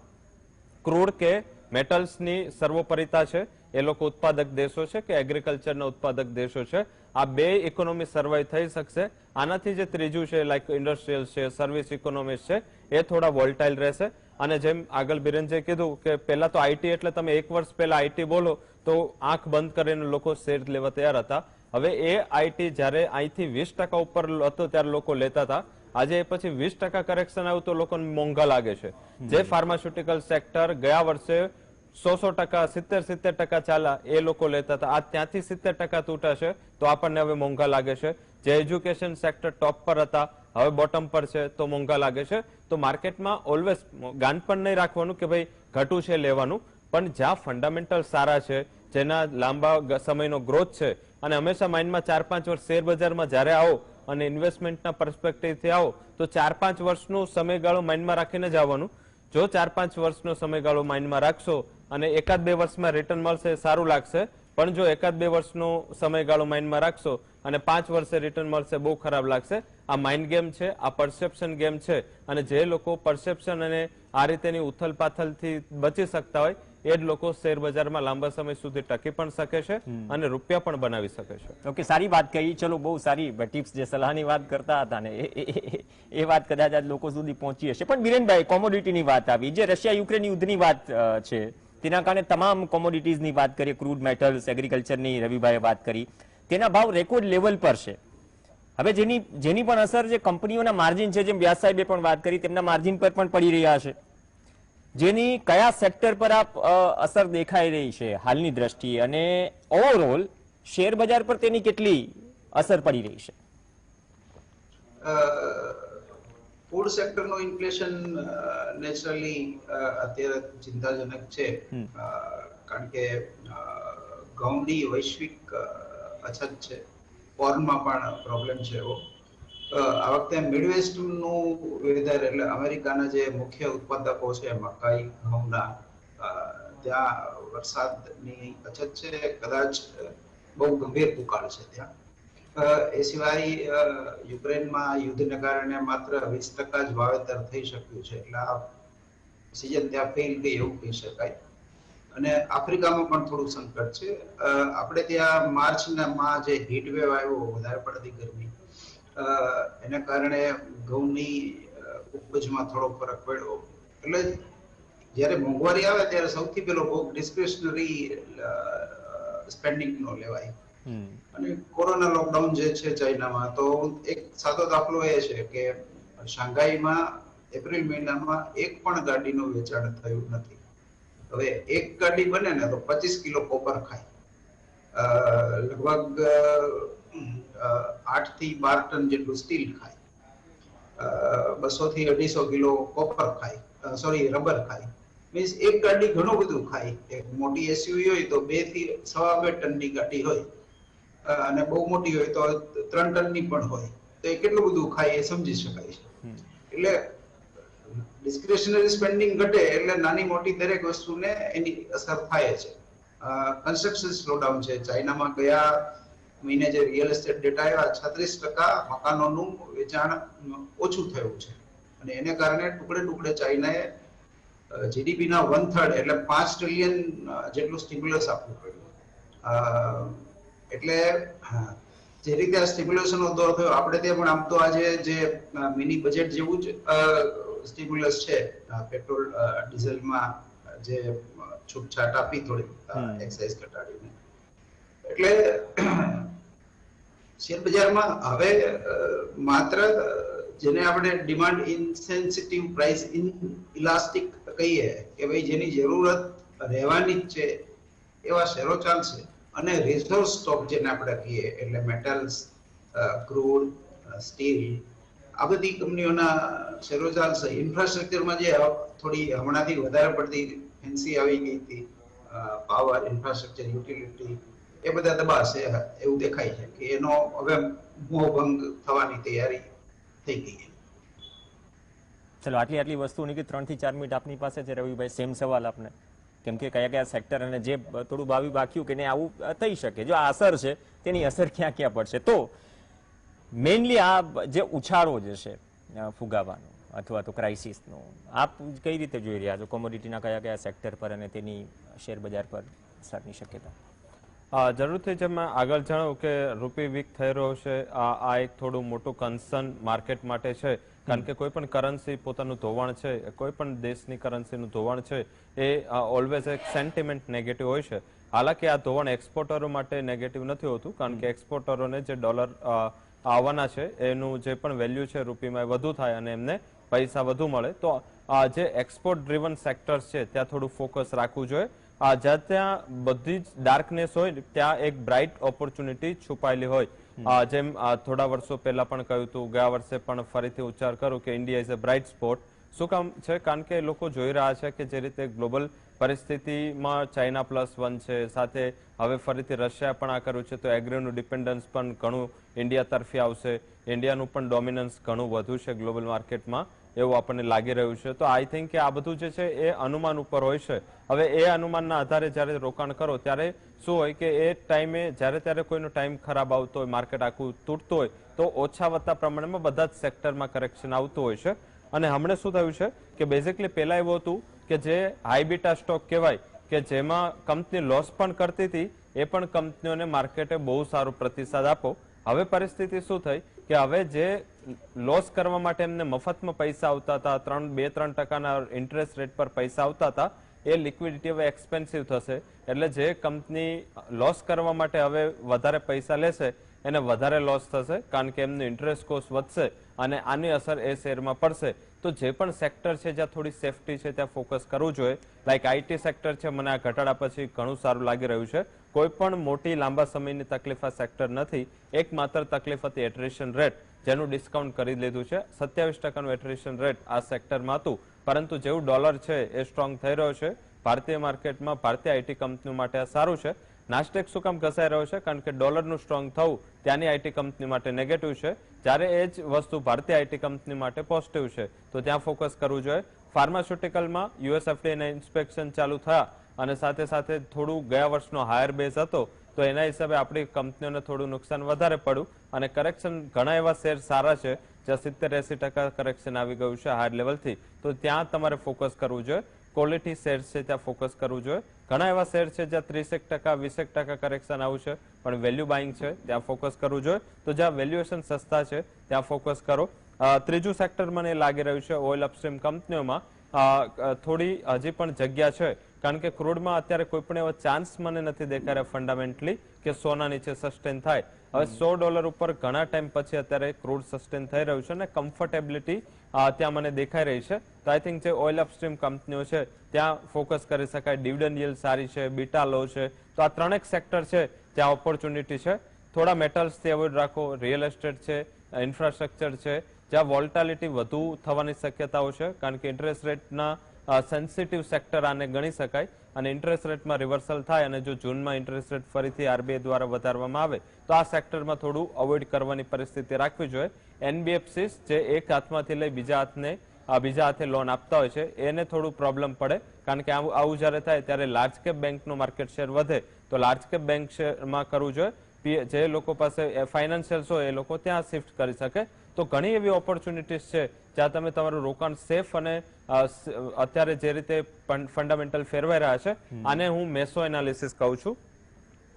ક્રૂડ કે મેટલ્સની સર્વોપરિતા છે, એ લોકો ઉત્પાદક દેશો છે કે એગ્રીકલ્ચરના ઉત્પાદક દેશો છે. આ બે ઇકોનોમી સર્વાઈવ થઈ શકશે. આનાથી જે ત્રીજું છે લાઈક ઇન્ડસ્ટ્રીયલ છે, સર્વિસ ઇકોનોમીઝ છે, એ થોડા વોલ્ટાઇલ રહેશે. અને જેમ આગળ બિરેનજીએ કીધું કે પહેલા તો આઈટી એટલે તમે 1 વર્ષ પહેલા આઈટી બોલો તો આંખ બંધ કરીને લોકો શેર લેવા તૈયાર હતા. હવે એ આઈટી જયારે અહીંથી 20% ઉપર હતો ત્યારે લોકો લેતા હતા. આજે પછી 20% કરેક્શન આવ્યું તો લોકોને મોંઘા લાગે છે. જે ફાર્માસ્યુટિકલ સેક્ટર ગયા વર્ષે 100%, 70% ચાલ્યા એ લોકો લેતા હતા, આ ત્યાંથી 70% તૂટાશે તો આપણને હવે મોંઘા લાગે છે. જે એજ્યુકેશન સેક્ટર ટોપ પર હતા હવે બોટમ પર છે તો મોંઘા લાગે છે. તો માર્કેટમાં ઓલવેઝ ગાન પણ નહીં રાખવાનું કે ભાઈ ઘટું છે લેવાનું, પણ જ્યાં ફંડામેન્ટલ સારા છે, જેના લાંબા સમયનો ગ્રોથ છે, અને હંમેશા માઇન્ડમાં 4-5 વર્ષ શેર બજારમાં જ્યારે આવો અને ઇન્વેસ્ટમેન્ટના પર્સપેક્ટિવથી આવો તો 4-5 વર્ષનો સમયગાળો માઇન્ડમાં રાખીને જ આવવાનું. જો 4-5 વર્ષનો સમયગાળો માઇન્ડમાં રાખશો અને 1-2 વર્ષમાં રિટર્ન મળશે સારું લાગશે, પણ જો 1-2 વર્ષનો સમયગાળો માઇન્ડમાં રાખશો અને 5 વર્ષે રિટર્ન મળશે બહુ ખરાબ લાગશે. આ માઇન્ડ ગેમ છે, આ પરસેપ્શન ગેમ છે, અને જે લોકો પરસેપ્શન અને આ રીતેની ઉથલ પાથલથી બચી શકતા હોય એ જ લોકો શેર બજારમાં લાંબા સમય સુધી ટકી પણ શકે છે અને રૂપિયા પણ બનાવી શકે છે. ઓકે, સારી વાત કહી. ચલો, બહુ સારી ટિપ્સ, જે સલાહની વાત કરતા હતા ને એ વાત કદાચ આજ લોકો સુધી પહોંચી હશે. પણ બિરેનભાઈ, કોમોડિટીની વાત આવી, જે રશિયા યુક્રેન યુદ્ધની વાત છે તેના કારણે તમામ કોમોડિટીઝની વાત કરીએ, ક્રૂડ, મેટલ્સ, એગ્રીકલ્ચરની રવિભાઈએ વાત કરી, તેના ભાવ રેકોર્ડ લેવલ પર છે. હવે જેની પણ અસર જે કંપનીઓના માર્જિન છે, જેમ વ્યાસ સાહેબે પણ વાત કરી, તેમના માર્જિન પર પણ પડી રહ્યા છે. જેની કયા સેક્ટર પર અસર દેખાઈ રહી છે હાલની દ્રષ્ટિએ, અને ઓવરઓલ શેર બજાર પર તેની કેટલી અસર પડી રહી છે? ફૂડ સેક્ટરનો ઇન્ફ્લેશન નેચરલી અત્યારે ચિંતાજનક છે, કારણ કે ઘઉંની વૈશ્વિક અછત છે કોર્નમાં પણ પ્રોબ્લેમ છે એવો. આ વખતે મિડવેસ્ટનું વેધર એટલે અમેરિકાના જે મુખ્ય ઉત્પાદકો છે મકાઈ ઘઉંના, ત્યાં વરસાદની અછત છે, કદાચ બહુ ગંભીર દુકાળ છે ત્યાં. એ સિવાય યુક્રેનમાં યુદ્ધને કારણે માત્ર 20% જ વાવેતર થઈ શક્યું છે, એટલે આ સિઝન ત્યાં ફેલ ગઈ એવું કહી શકાય. અને આફ્રિકામાં પણ થોડું સંકટ છે. આપણે ત્યાં માર્ચમાં જે હીટ વેવ આવ્યો, વધારે પડતી ગરમી, એના કારણે ઘઉંની ઉપજમાં થોડો ફરક પડ્યો. એટલે જ્યારે મોંઘવારી આવે ત્યારે સૌથી પહેલો ભોગ ડિસ્ક્રિશનરી સ્પેન્ડિંગનો લેવાય. અને કોરોના લોકડાઉન જે છે ચાઇનામાં, તો એક સાદો દાખલો એ છે કે શાંઘાઈમાં એપ્રિલ મહિનામાં એક પણ ગાડીનું વેચાણ થયું નથી. હવે એક ગાડી બને ને તો 25 કિલો કોપર ખાય, લગભગ 8 થી 12 ટન જેટલું સ્ટીલ ખાય, 200 થી 250 કિલો કોપર ખાય, રબર ખાય. મીન્સ એક ગાડી ઘણું બધું ખાય. એક મોટી એસયુવી હોય તો 2 થી 2.5 ટનની ગાડી હોય, અને બહુ મોટી હોય તો 3 ટનની પણ હોય, તો એ કેટલું બધું ખાય એ સમજી શકાય છે. એટલે ડિસ્ક્રિશનરી સ્પેન્ડિંગ ઘટે એટલે નાની મોટી દરેક વસ્તુને એની અસર થાય છે. કન્સ્ટ્રક્શન સ્લોડાઉન છે ચાઇનામાં. ગયા મહિને જે રિયલ એસ્ટેટ ડેટા આવ્યા, 36% મકાનોનું વેચાણ ઓછું થયું છે, અને એને કારણે ટુકડે ટુકડે ચાઇનાએ જીડીપીના 1/3 એટલે 5 ટ્રિલિયન જેટલું સ્ટિમ્યુલસ આપવું પડ્યું. એટલે જે રીતે આ સ્ટિમ્યુલેશનનો દોર થયો, આપણે ત્યાં પણ આમ તો આજે જે મિની બજેટ જેવું જ સ્ટિમ્યુલસ છે, પેટ્રોલ ડીઝલમાં જે છૂટછાટ આપી થોડી એક્સાઇઝ ઘટાડીને. એટલે શેર બજારમાં હવે માત્ર જેને આપણે ડિમાન્ડ ઇન્સેન્સિટિવ પ્રાઇસ ઇલાસ્ટિક કહીએ કે ભાઈ જેની જરૂરત રહેવાની જ છે એવા શેરો ચાલશે. અને રિઝર્વ સ્ટોક જેને આપણે કહીએ એટલે મેટલ્સ, ક્રૂડ, સ્ટીલ, આ બધી કંપનીઓના શેરો ચાલશે. ઇન્ફ્રાસ્ટ્રક્ચરમાં જે થોડી હમણાંથી વધારે પડતી ફેન્સી આવી ગઈ હતી, પાવર, ઇન્ફ્રાસ્ટ્રક્ચર, યુટિલિટી, એ બધા દબાશે એવું દેખાય છે કે એનો હવે મોહભંગ થવાની તૈયારી થઈ ગઈ છે. ચલો, આટલી વસ્તુની કે 3 થી 4 મિનિટ આપની પાસે છે રવિભાઈ. સેમ સવાલ આપને, કેમ કે કયા સેક્ટર અને જે થોડું બાક્યું કે નહીં આવું થઈ શકે, જો આ અસર છે તેની અસર ક્યાં ક્યાં પડશે. તો મેઇનલી આ જે ઉછાળો જે છે ફુગાવાનો અથવા તો ક્રાઇસિસનો, આપ કઈ રીતે જોઈ રહ્યા છો? કોમોડિટીના કયા સેક્ટર પર અને તેની શેર બજાર પર અસરની શક્યતા? જરૂરથી જેમ મેં આગળ જણાવ્યું કે રૂપી વીક થઈ રહ્યો છે, આ એક થોડું મોટું કન્સર્ન માર્કેટ માટે છે. કારણ કે કોઈ પણ કરન્સી પોતાનું ધોવાણ છે, કોઈ પણ દેશની કરન્સીનું ધોવાણ છે, એ ઓલવેઝ એક સેન્ટિમેન્ટ નેગેટિવ હોય છે. હાલાકી આ ધોવાણ એક્સપોર્ટરો માટે નેગેટિવ નથી હોતું, કારણ કે એક્સપોર્ટરોને જે ડોલર આવવાના છે એનું જે પણ વેલ્યુ છે રૂપીમાં વધુ થાય અને એમને પૈસા વધુ મળે. તો જે એક્સપોર્ટ ડ્રીવન સેક્ટર્સ છે ત્યાં થોડું ફોકસ રાખવું જોઈએ. જ્યાં ત્યાં બધી જ ડાર્કનેસ હોય ત્યાં એક બ્રાઇટ ઓપોર્ચ્યુનિટી છુપાયેલી હોય. જેમ થોડા વર્ષો પહેલા પણ કહ્યું હતું, ગયા વર્ષે પણ ફરીથી ઉચ્ચાર કરું કે India is a bright spot. શું કામ છે? કારણ કે લોકો જોઈ રહ્યા છે કે જે રીતે ગ્લોબલ પરિસ્થિતિમાં ચાઇના +1 છે, સાથે હવે ફરીથી રશિયા પણ આ કર્યું છે, તો એગ્રીનું ડિપેન્ડન્સ પણ ઘણું ઇન્ડિયા તરફી આવશે. ઇન્ડિયાનું પણ ડોમિનન્સ ઘણું વધુ છે ગ્લોબલ માર્કેટમાં, એવું આપણને લાગી રહ્યું છે. તો આઈ થિંક કે આ બધું જે છે એ અનુમાન ઉપર હોય છે. હવે એ અનુમાનના આધારે જ્યારે રોકાણ કરો ત્યારે શું હોય કે એ ટાઈમે જ્યારે ત્યારે કોઈનો ટાઈમ ખરાબ આવતો હોય, માર્કેટ આખું તૂટતું હોય, તો ઓછા વધતા પ્રમાણમાં બધા જ સેક્ટરમાં કરેક્શન આવતું હોય છે. અને હમણાં શું થયું છે કે બેઝિકલી પહેલા એવું હતું કે જે હાઈ બીટા સ્ટોક કહેવાય કે જેમાં કંપની લોસ પણ કરતી હતી, એ પણ કંપનીઓને માર્કેટે બહુ સારો પ્રતિસાદ આપો. હવે પરિસ્થિતિ શું થઈ કે હવે જે લોસ કરવા માટે એમને મફતમાં પૈસા આવતા હતા, 2-3% ઇન્ટરેસ્ટ રેટ પર પૈસા આવતા હતા, એ લિક્વિડિટી હવે એક્સપેન્સિવ થશે. એટલે જે કંપની લોસ કરવા માટે હવે વધારે પૈસા લેશે એને વધારે લોસ થશે, કારણ કે એમનું ઇન્ટરેસ્ટ કોસ્ટ વધશે અને આની અસર એ શેરમાં પડશે. તો જે પણ સેક્ટર છે જ્યાં થોડી સેફટી છે ત્યાં ફોકસ કરવું જોઈએ. લાઈક આઈટી સેક્ટર છે, મને આ ઘટાડા પછી ઘણું સારું લાગી રહ્યું છે. કોઈ પણ મોટી લાંબા સમયની તકલીફ આ સેક્ટર નથી. એકમાત્ર તકલીફ હતી એટ્રિશન રેટ, જેનું ડિસ્કાઉન્ટ કરી લીધું છે. 27% એટ્રિશન રેટ આ સેક્ટરમાં હતું, પરંતુ જેવું ડોલર છે એ સ્ટ્રોંગ થઈ રહ્યો છે ભારતીય માર્કેટમાં, ભારતીય આઈટી કંપનીઓ માટે આ સારું છે. નાસ્ટેક શું કામ ઘસાઈ રહ્યો છે? કારણ કે ડોલરનું સ્ટ્રોંગ થવું ત્યાંની આઈટી કંપની માટે નેગેટિવ છે, જ્યારે એ જ વસ્તુ ભારતીય આઈટી કંપની માટે પોઝિટિવ છે, તો ત્યાં ફોકસ કરવું જોઈએ. ફાર્માસ્યુટિકલમાં યુએસએફડીએ ઇન્સ્પેક્શન ચાલુ થયા અને સાથે સાથે થોડું ગયા વર્ષનો હાયર બેઝ હતો, તો એના હિસાબે આપણી કંપનીઓને થોડું નુકસાન વધારે પડ્યું અને કરેક્શન ઘણા એવા શેર સારા છે જ્યાં 70-80% કરેક્શન આવી ગયું છે હાયર લેવલથી, તો ત્યાં તમારે ફોકસ કરવું જોઈએ. ક્વોલિટી શેર્સ છે ત્યાં ફોકસ કરવું જોઈએ. ઘણા એવા શેર છે જ્યાં 30%, 20% કરેક્શન આવ્યું છે, પણ વેલ્યુ બાઇંગ છે ત્યાં ફોકસ કરવું જોઈએ. તો જ્યાં વેલ્યુએશન સસ્તા છે ત્યાં ફોકસ કરો. ત્રીજું સેક્ટર મને લાગી રહ્યું છે ઓઇલ અપસ્ટ્રીમ કંપનીઓમાં થોડી હજી પણ જગ્યા છે, કારણ કે ક્રૂડમાં અત્યારે કોઈ પણ એવો ચાન્સ મને નથી દેખાઈ રહ્યો ફંડામેન્ટલી કે સોના નીચે સસ્ટેન થાય. હવે $100 ઉપર ઘણા ટાઈમ પછી અત્યારે ક્રૂડ સસ્ટેન થઈ રહ્યું છે અને કમ્ફર્ટેબિલિટી ત્યાં મને દેખાઈ રહી છે. તો આઈ થિંક જે ઓઇલ અપસ્ટ્રીમ કંપનીઓ છે ત્યાં ફોકસ કરી શકાય. ડિવિડન્ડ yield સારી છે, બીટા લો છે, તો આ ત્રણેક સેક્ટર છે ત્યાં ઓપોર્ચ્યુનિટી છે. થોડા મેટલ્સથી અવોઇડ રાખો. રિયલ એસ્ટેટ છે, ઇન્ફ્રાસ્ટ્રક્ચર છે, જ્યાં વોલ્ટાલિટી વધુ થવાની શક્યતાઓ છે, કારણ કે ઇન્ટરેસ્ટ રેટના સેન્સિટિવ સેક્ટર આને ગણી શકાય અને ઇન્ટરેસ્ટ રેટમાં રિવર્સલ થાય અને જો જૂનમાં ઇન્ટરેસ્ટ રેટ ફરીથી આરબીઆઈ દ્વારા વધારવામાં આવે તો આ સેક્ટરમાં થોડું અવોઇડ કરવાની પરિસ્થિતિ રાખવી જોઈએ. એનબીએફસીસ જે એક હાથમાંથી લઈ બીજા હાથે લોન આપતા હોય છે એને થોડું પ્રોબ્લેમ પડે, કારણ કે આવું જ્યારે થાય ત્યારે લાર્જ કેપ બેંકનું માર્કેટ શેર વધે, તો લાર્જ કેપ બેંક શેરમાં કરવું જોઈએ. જે લોકો પાસે ફાઇનાન્શિયલ્સ હોય એ લોકો ત્યાં શિફ્ટ કરી શકે. તો ઘણી એવી ઓપોર્ચ્યુનિટીઝ છે જ્યાં તમે તમારું રોકાણ સેફ અને અત્યારે જે રીતે ફંડામેન્ટલ ફેરવાઈ રહ્યા છે આને હું મેસો એનાલિસિસ કહું છું.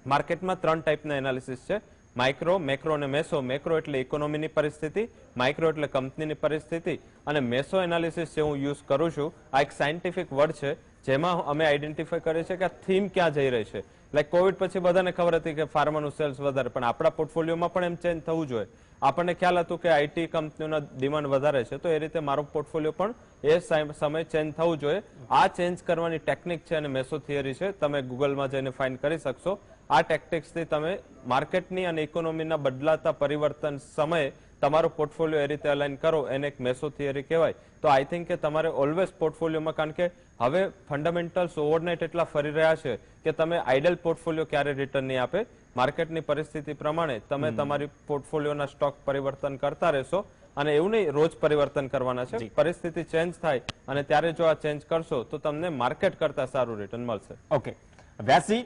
માર્કેટમાં 3 ટાઈપના એનાલિસિસ છે, માઇક્રો, મેક્રો અને મેસો. મેક્રો એટલે ઇકોનોમીની પરિસ્થિતિ, માઇક્રો એટલે કંપનીની પરિસ્થિતિ અને મેસો એનાલિસિસ જે હું યુઝ કરું છું આ એક સાયન્ટિફિક વર્ડ છે જેમાં અમે આઈડેન્ટિફાય કરીએ છીએ કે આ થીમ ક્યાં જઈ રહી છે. લાઈક કોવિડ પછી બધાને ખબર હતી કે ફાર્માનું સેલ્સ વધારે, પણ આપણા પોર્ટફોલિયોમાં પણ એમ ચેન્જ થવું જોઈએ. આપણને ખ્યાલ હતું કે આઈટી કંપનીઓના ડિમાન્ડ વધારે છે, તો એ રીતે મારો પોર્ટફોલિયો પણ એ સમય ચેન્જ થવું જોઈએ. આ ચેન્જ કરવાની ટેકનિક છે અને મેસો થિયરી છે, તમે ગૂગલમાં જઈને ફાઇન્ડ કરી શકશો. આ ટેક્ટિક્સથી તમે માર્કેટની અને ઇકોનોમીના બદલાતા પરિવર્તન સમયે તમારો પોર્ટફોલિયો એ રીતે અલાઇન કરો, એને એક મેસો થિયરી કહેવાય. તો આઈ થિંક કે તમારે ઓલવેઝ પોર્ટફોલિયોમાં, કારણ કે હવે ફંડામેન્ટલ્સ ઓવરનાઇટ એટલા ફરી રહ્યા છે કે તમે આઇડલ પોર્ટફોલિયો ક્યારે રિટર્ન નહીં આપે. માર્કેટની પરિસ્થિતિ પ્રમાણે તમે તમારી પોર્ટફોલિયોના સ્ટોક પરિવર્તન કરતા રહેશો અને એવું નહીં રોજ પરિવર્તન કરવાના છે. પરિસ્થિતિ ચેન્જ થાય અને ત્યારે જો આ ચેન્જ કરશો તો તમને માર્કેટ કરતા સારું રિટર્ન મળશે. ઓકે વ્યાસજી,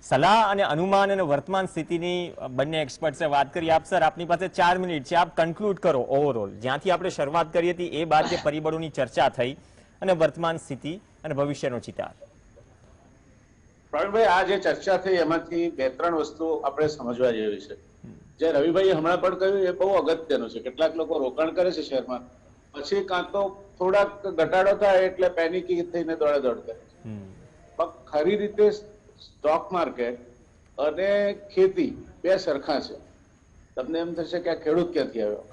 સલાહ અને અનુમાન અને વર્તમાન સ્થિતિની બંને એક્સપર્ટ્સે વાત કરી. આપ સર, આપની પાસે 4 મિનિટ છે, આપ કન્ક્લુડ કરો ઓવરઓલ જ્યાંથી આપણે શરૂઆત કરી હતી એ બાદ જે પરિબળોની ચર્ચા થઈ અને વર્તમાન સ્થિતિ અને ભવિષ્યનો ચિતાર. પ્રવીણભાઈ, આ જે ચર્ચા થઈ એમાંથી 2-3 વસ્તુ આપણે સમજવા જેવી છે. જે રવિભાઈએ હમણાં પણ કહ્યું એ બહુ અગત્યનું છે. કેટલાક લોકો રોકાણ કરે છે શેરમાં, પછી કાં તો થોડાક ઘટાડો થાય એટલે પેનિકી થઈને દોડાદોડ કરે છે. પણ ખરી રીતે સ્ટોક માર્કેટ અને ખેતી બે સરખા છે. તમને એમ થશે કે આ ખેડૂત ક્યાંથી આવ્યો.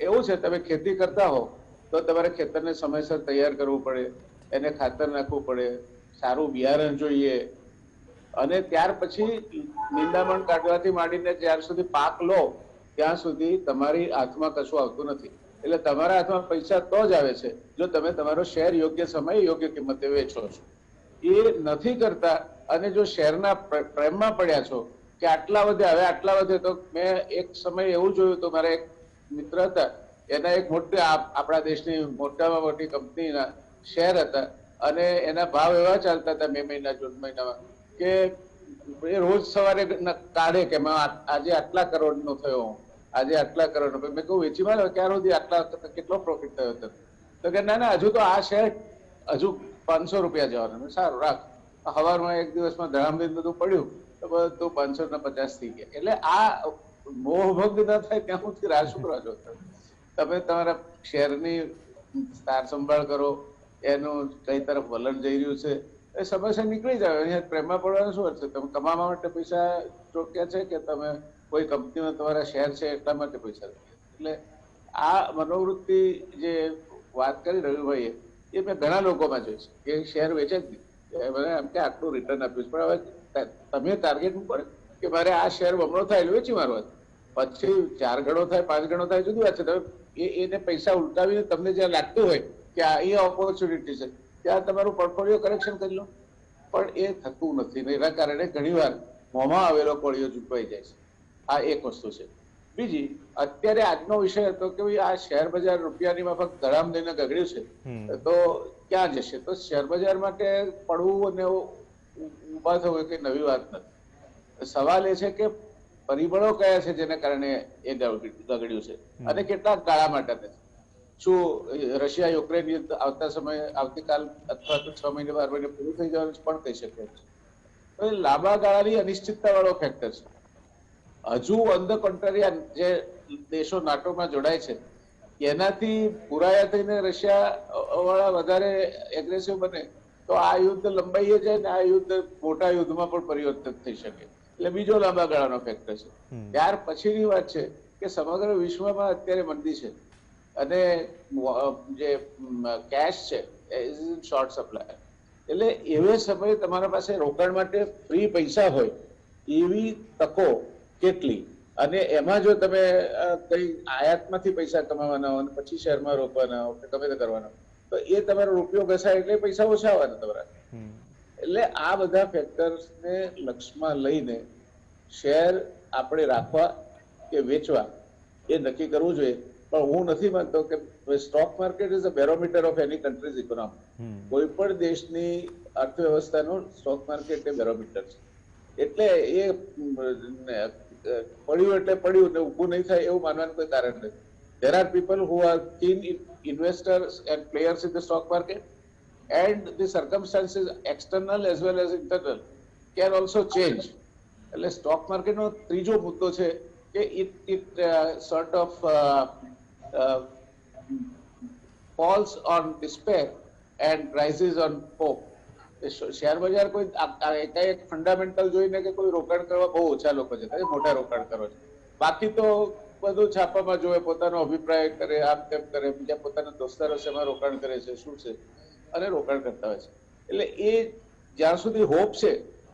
એવું છે, તમે ખેતી કરતા હો તો તમારે ખેતરને સમયસર તૈયાર કરવું પડે, એને ખાતર નાખવું પડે, સારું બિયારણ જોઈએ અને ત્યાર પછી નિંદામણ કાઢવાથી માંડીને જ્યાર સુધી પાક લો ત્યાં સુધી તમારી હાથમાં કશું આવતું નથી. એટલે તમારા હાથમાં પૈસા તો જ આવે છે જો તમે તમારો શેર યોગ્ય સમયે યોગ્ય કિંમતે વેચો છો. એ નથી કરતા અને જો શેરના પ્રેમમાં પડ્યા છો કે આટલા વધે, હવે આટલા વધે, તો મેં એક સમય એવું જોયું તો મારા એક મિત્ર હતા, એના એક મોટી આપણા દેશની મોટામાં મોટી કંપનીના શેર હતા અને એના ભાવ એવા ચાલતા હતા મે મહિના જૂન મહિનામાં કે એ રોજ સવારે કાઢે કે આજે આટલા કરોડનો થયો, આજે આટલા કરોડનો. મેં કહું વેચી મારો, ક્યાં સુધી આટલા કેટલો પ્રોફિટ થયો હતો? તો કે ના હજુ તો આ શેર હજુ 500 રૂપિયા જવાનું. સારું રાખ. સવારમાં એક દિવસમાં ધડામધીન બધું પડ્યું તો બધું 550 થઈ ગયા. એટલે આ મોહભંગ ના થાય ત્યાં સુધી રાહ શું કરો છો? તમે તમારા શેરની સાર સંભાળ કરો, એનું કઈ તરફ વલણ જઈ રહ્યું છે એ સમસ્યા નીકળી જાય. અહીંયા પ્રેમમાં પડવાનું શું હશે? તમે કમાવા માટે પૈસા ચોક્યા છે કે તમે કોઈ કંપનીમાં તમારા શેર છે એટલા માટે પૈસા? એટલે આ મનોવૃત્તિ જે વાત કરી રવિભાઈએ એ મેં ઘણા લોકોમાં જોઈ છે કે શેર વેચે જ નહીં, મને એમ કે આટલું રિટર્ન આપ્યું છે, પણ હવે તમે ટાર્ગેટ મૂકો કે મારે આ શેર બમણો થાય એટલે વેચી મારવા, પછી 4 ગણો થાય 5 ગણો થાય જુદી વાત છે. તમે એને પૈસા ઉલટાવીને તમને જ્યાં લાગતું હોય કે આ એ ઓપોર્ચ્યુનિટી છે ત્યાં તમારું પોર્ટફોલિયો કરેક્શન કરી લો. પણ એ થતું નથી ને એના કારણે ઘણીવાર મોંમાં આવેલો કોળિયો ચૂકવાઈ જાય છે. આ એક વસ્તુ છે. બીજી, અત્યારે આજનો વિષય હતો કે ભાઈ આ શેર બજાર રૂપિયાની માફક ધડામ દઈને ગગડ્યું છે તો ક્યાં જશે? તો શેર બજાર માટે પડવું અને ઉભા થવું એ કઈ નવી વાત નથી. સવાલ એ છે કે પરિબળો કયા છે જેને કારણે એ ગગડ્યું છે અને કેટલાક ગાળા માટે નથી. શું રશિયા યુક્રેન યુદ્ધ આવતીકાલ અથવા તો 6 મહિને 12 મહિને પૂરું થઈ જવાનું પણ કહી શકે છે. તો એ લાંબા ગાળાની અનિશ્ચિતતા વાળો ફેક્ટર છે. હજુ ઓન ધ કોન્ટ્રારી જે દેશો નાટોમાં જોડાય છે એનાથી પુરાયા થઈને રશિયા વાળા વધારે એગ્રેસિવ બને તો આ યુદ્ધ લંબાઈએ જાય ને આ યુદ્ધ મોટા યુદ્ધમાં પણ પરિવર્તિત થઈ શકે. એટલે બીજો લાંબા ગાળાનો ફેક્ટર છે. ત્યાર પછીની વાત છે કે સમગ્ર વિશ્વમાં અત્યારે મંદી છે અને જે કેશ છે ઇઝ ઇન શોર્ટ સપ્લાય. એટલે એવે સમયે તમારા પાસે રોકાણ માટે ફ્રી પૈસા હોય એવી તકો કેટલી, અને એમાં જો તમે કઈ આયાતમાંથી પૈસા કમાવાના હો પછી શેરમાં રોકવાના હો કે ગમે તે કરવાના તો એ તમારો રૂપિયો ઘસાય એટલે પૈસા ઓછા આવવાના તમારા. એટલે આ બધા ફેક્ટર્સને લક્ષમાં લઈને શેર આપણે રાખવા કે વેચવા એ નક્કી કરવું જોઈએ. પણ હું નથી માનતો કે stock market is a barometer of any countries economy. કોઈ પણ દેશની અર્થવ્યવસ્થાનું સ્ટોક માર્કેટ એ બેરોમીટર છે. એટલે એ પડ્યું એટલે પડ્યું ને ઊભું નહીં થાય એવું માનવાનું કોઈ કારણ નથી. There are people who are keen investors and players in the stock market, and the circumstances external as well as internal can also change. એટલે સ્ટોક માર્કેટનો ત્રીજો મુદ્દો છે કે it sort of falls on despair and rises on hope. Share બજાર કોઈ એકાએક fundamental જોઈને કે કોઈ રોકાણ કરવા બહુ ઓછા લોકો છે, મોટા રોકાણ કરો છે. બાકી તો બધું છાપામાં જોવે, પોતાનો અભિપ્રાય કરે, આમ તેમ કરે, બીજા પોતાના દોસ્તારો શેમાં રોકાણ કરે છે, શું છે, અને રોકાણ કરતા હોય છે. એટલે એ જ્યાં સુધી હોપ છે,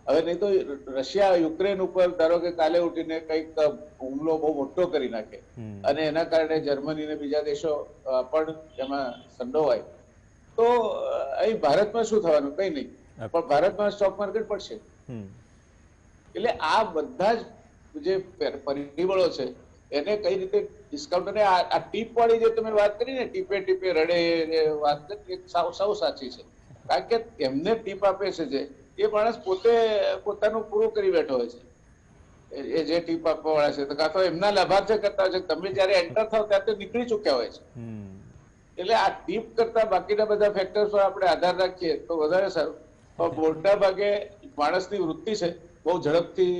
હવે નહીં તો રશિયા યુક્રેન ઉપર ધારો કે કાલે ઉઠીને કંઈક હુમલો બહુ મોટો કરી નાખે અને એના કારણે જર્મની ને બીજા દેશો પણ એમાં સંડોવાય તો અહીં ભારતમાં શું થવાનું? કઈ નહીં, પણ ભારતમાં સ્ટોક માર્કેટ પડશે. એટલે આ બધા જ જે પરિબળો છે એને કઈ રીતે ડિસ્કાઉન્ટ, અને આ ટીપ વાળી જે તમે વાત કરી ને, ટીપે ટીપે રડે વાત કરી, સાવ સાચી છે. કારણ કે એમને ટીપ આપે છે એ માણસ પોતે પોતાનું પૂરું કરી બેઠો હોય છે. એ જે ટીપ આપવા વાળા છે કાં તો એમના લાભાર્થી કરતા હોય છે. તમે જયારે એન્ટર થાવ ત્યારે તો નીકળી ચૂક્યા હોય છે. એટલે આ ટીપ કરતા બાકીના બધા ફેક્ટર્સ પર આપણે આધાર રાખીએ તો વધારે સારું. પણ મોટા ભાગે માણસની વૃત્તિ છે બહુ ઝડપથી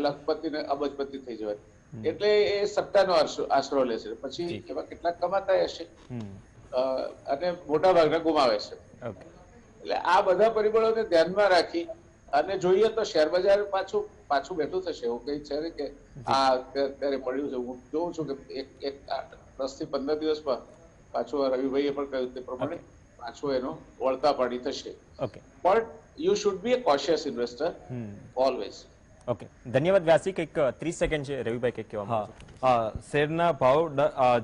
લખપતિ ને અબજપતિ થઈ જવાય. એટલે એ સત્તાનો આશરો લે છે, પછી એમાં કેટલાક કમાતા હશે અને મોટા ભાગના ગુમાવે છે. એટલે આ બધા પરિબળોને ધ્યાનમાં રાખી અને જોઈએ તો શેર બજાર પાછું બેઠું થશે. એવું કઈ છે ને કે આ અત્યારે પડ્યું છે. હું જોઉં છું કે એક 10 થી 15 દિવસમાં પાછું રવિભાઈએ પણ કહ્યું તે પ્રમાણે પાછું એનો વળતા પાડી થશે. પણ you should be a cautious investor always. Okay, ધન્યવાદ વ્યાસજી. કંઈક 30 સેકન્ડ છે, રવિભાઈ કંઈક કહેવા માંગે છે. શેરના ભાવ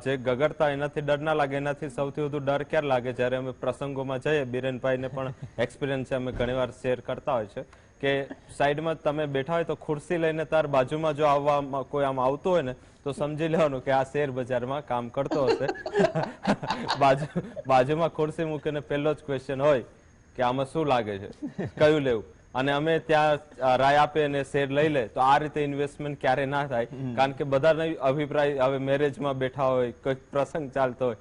જે ગગડતા એનાથી ડર ના લાગે, એનાથી સૌથી વધુ ડર ક્યારે લાગે? જ્યારે અમે પ્રસંગોમાં જઈએ, બિરેનભાઈને પણ એક્સપિરિયન્સ છે, અમે ઘણીવાર શેર કરતા હોય છે કે સાઈડમાં તમે બેઠા હોય તો ખુરશી લઈને તાર બાજુમાં જો આવવા કોઈ આમ આવતું હોય ને તો સમજી લેવાનું કે આ શેર બજારમાં કામ કરતો હશે. બાજુમાં ખુરશી મૂકીને પહેલો જ ક્વેશ્ચન હોય કે આમાં શું લાગે છે, કયું લેવું, અને અમે ત્યાં રાય આપે અને શેર લઈ લે. તો આ રીતે ઇન્વેસ્ટમેન્ટ ક્યારે ના થાય, કારણ કે બધાનો અભિપ્રાય, હવે મેરેજમાં બેઠા હોય, કોઈક પ્રસંગ ચાલતો હોય,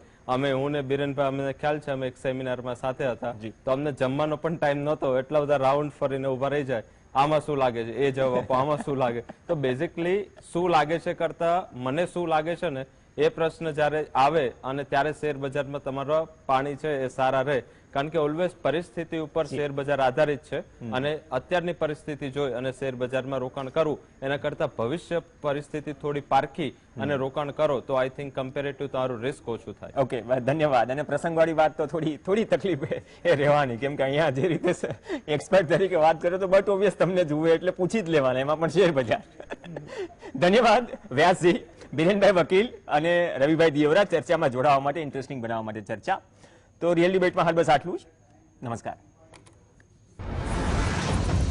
હું ને બિરેનભાઈ, અમને ખ્યાલ છે અમે એક સેમિનારમાં સાથે હતા તો અમને જમવાનો પણ ટાઈમ નહોતો, એટલા બધા રાઉન્ડ ફરીને ઉભા રહી જાય, આમાં શું લાગે છે, એ જવાબ આપો, આમાં શું લાગે. તો બેઝિકલી શું લાગે છે કરતા મને શું લાગે છે ને એ પ્રશ્ન જયારે આવે અને ત્યારે શેર બજારમાં તમારા પાણી છે એ સારા રહે. કારણ કે ઓલવેઝ પરિસ્થિતિ ઉપર શેર બજાર આધારિત છે અને અત્યારની પરિસ્થિતિ જોઈ અને શેર બજારમાં રોકાણ કરવું એના કરતા ભવિષ્ય પરિસ્થિતિ થોડી પારખી અને રોકાણ કરો તો આઈ થિંક કમ્પેરેટિવ તારું રિસ્ક ઓછું થાય. ઓકે, ધન્યવાદ. અને પ્રસંગવાળી વાત તો થોડી તકલીફ એ રહેવાની, કેમ કે અહીંયા જે રીતે એક્સપર્ટ તરીકે વાત કરો તો બટ ઓબ્વિયસ તમને જુએ એટલે પૂછી જ લેવાના, એમાં પણ શેર બજાર. ધન્યવાદ વ્યાસજી, બિરેનભાઈ વકીલ અને રવિભાઈ દિયોરા ચર્ચામાં જોડાવા માટે, ઇન્ટરેસ્ટિંગ બનાવવા માટે ચર્ચા. તો રિયલ ડિબેટમાં હાલ બસ આટલું જ. નમસ્કાર.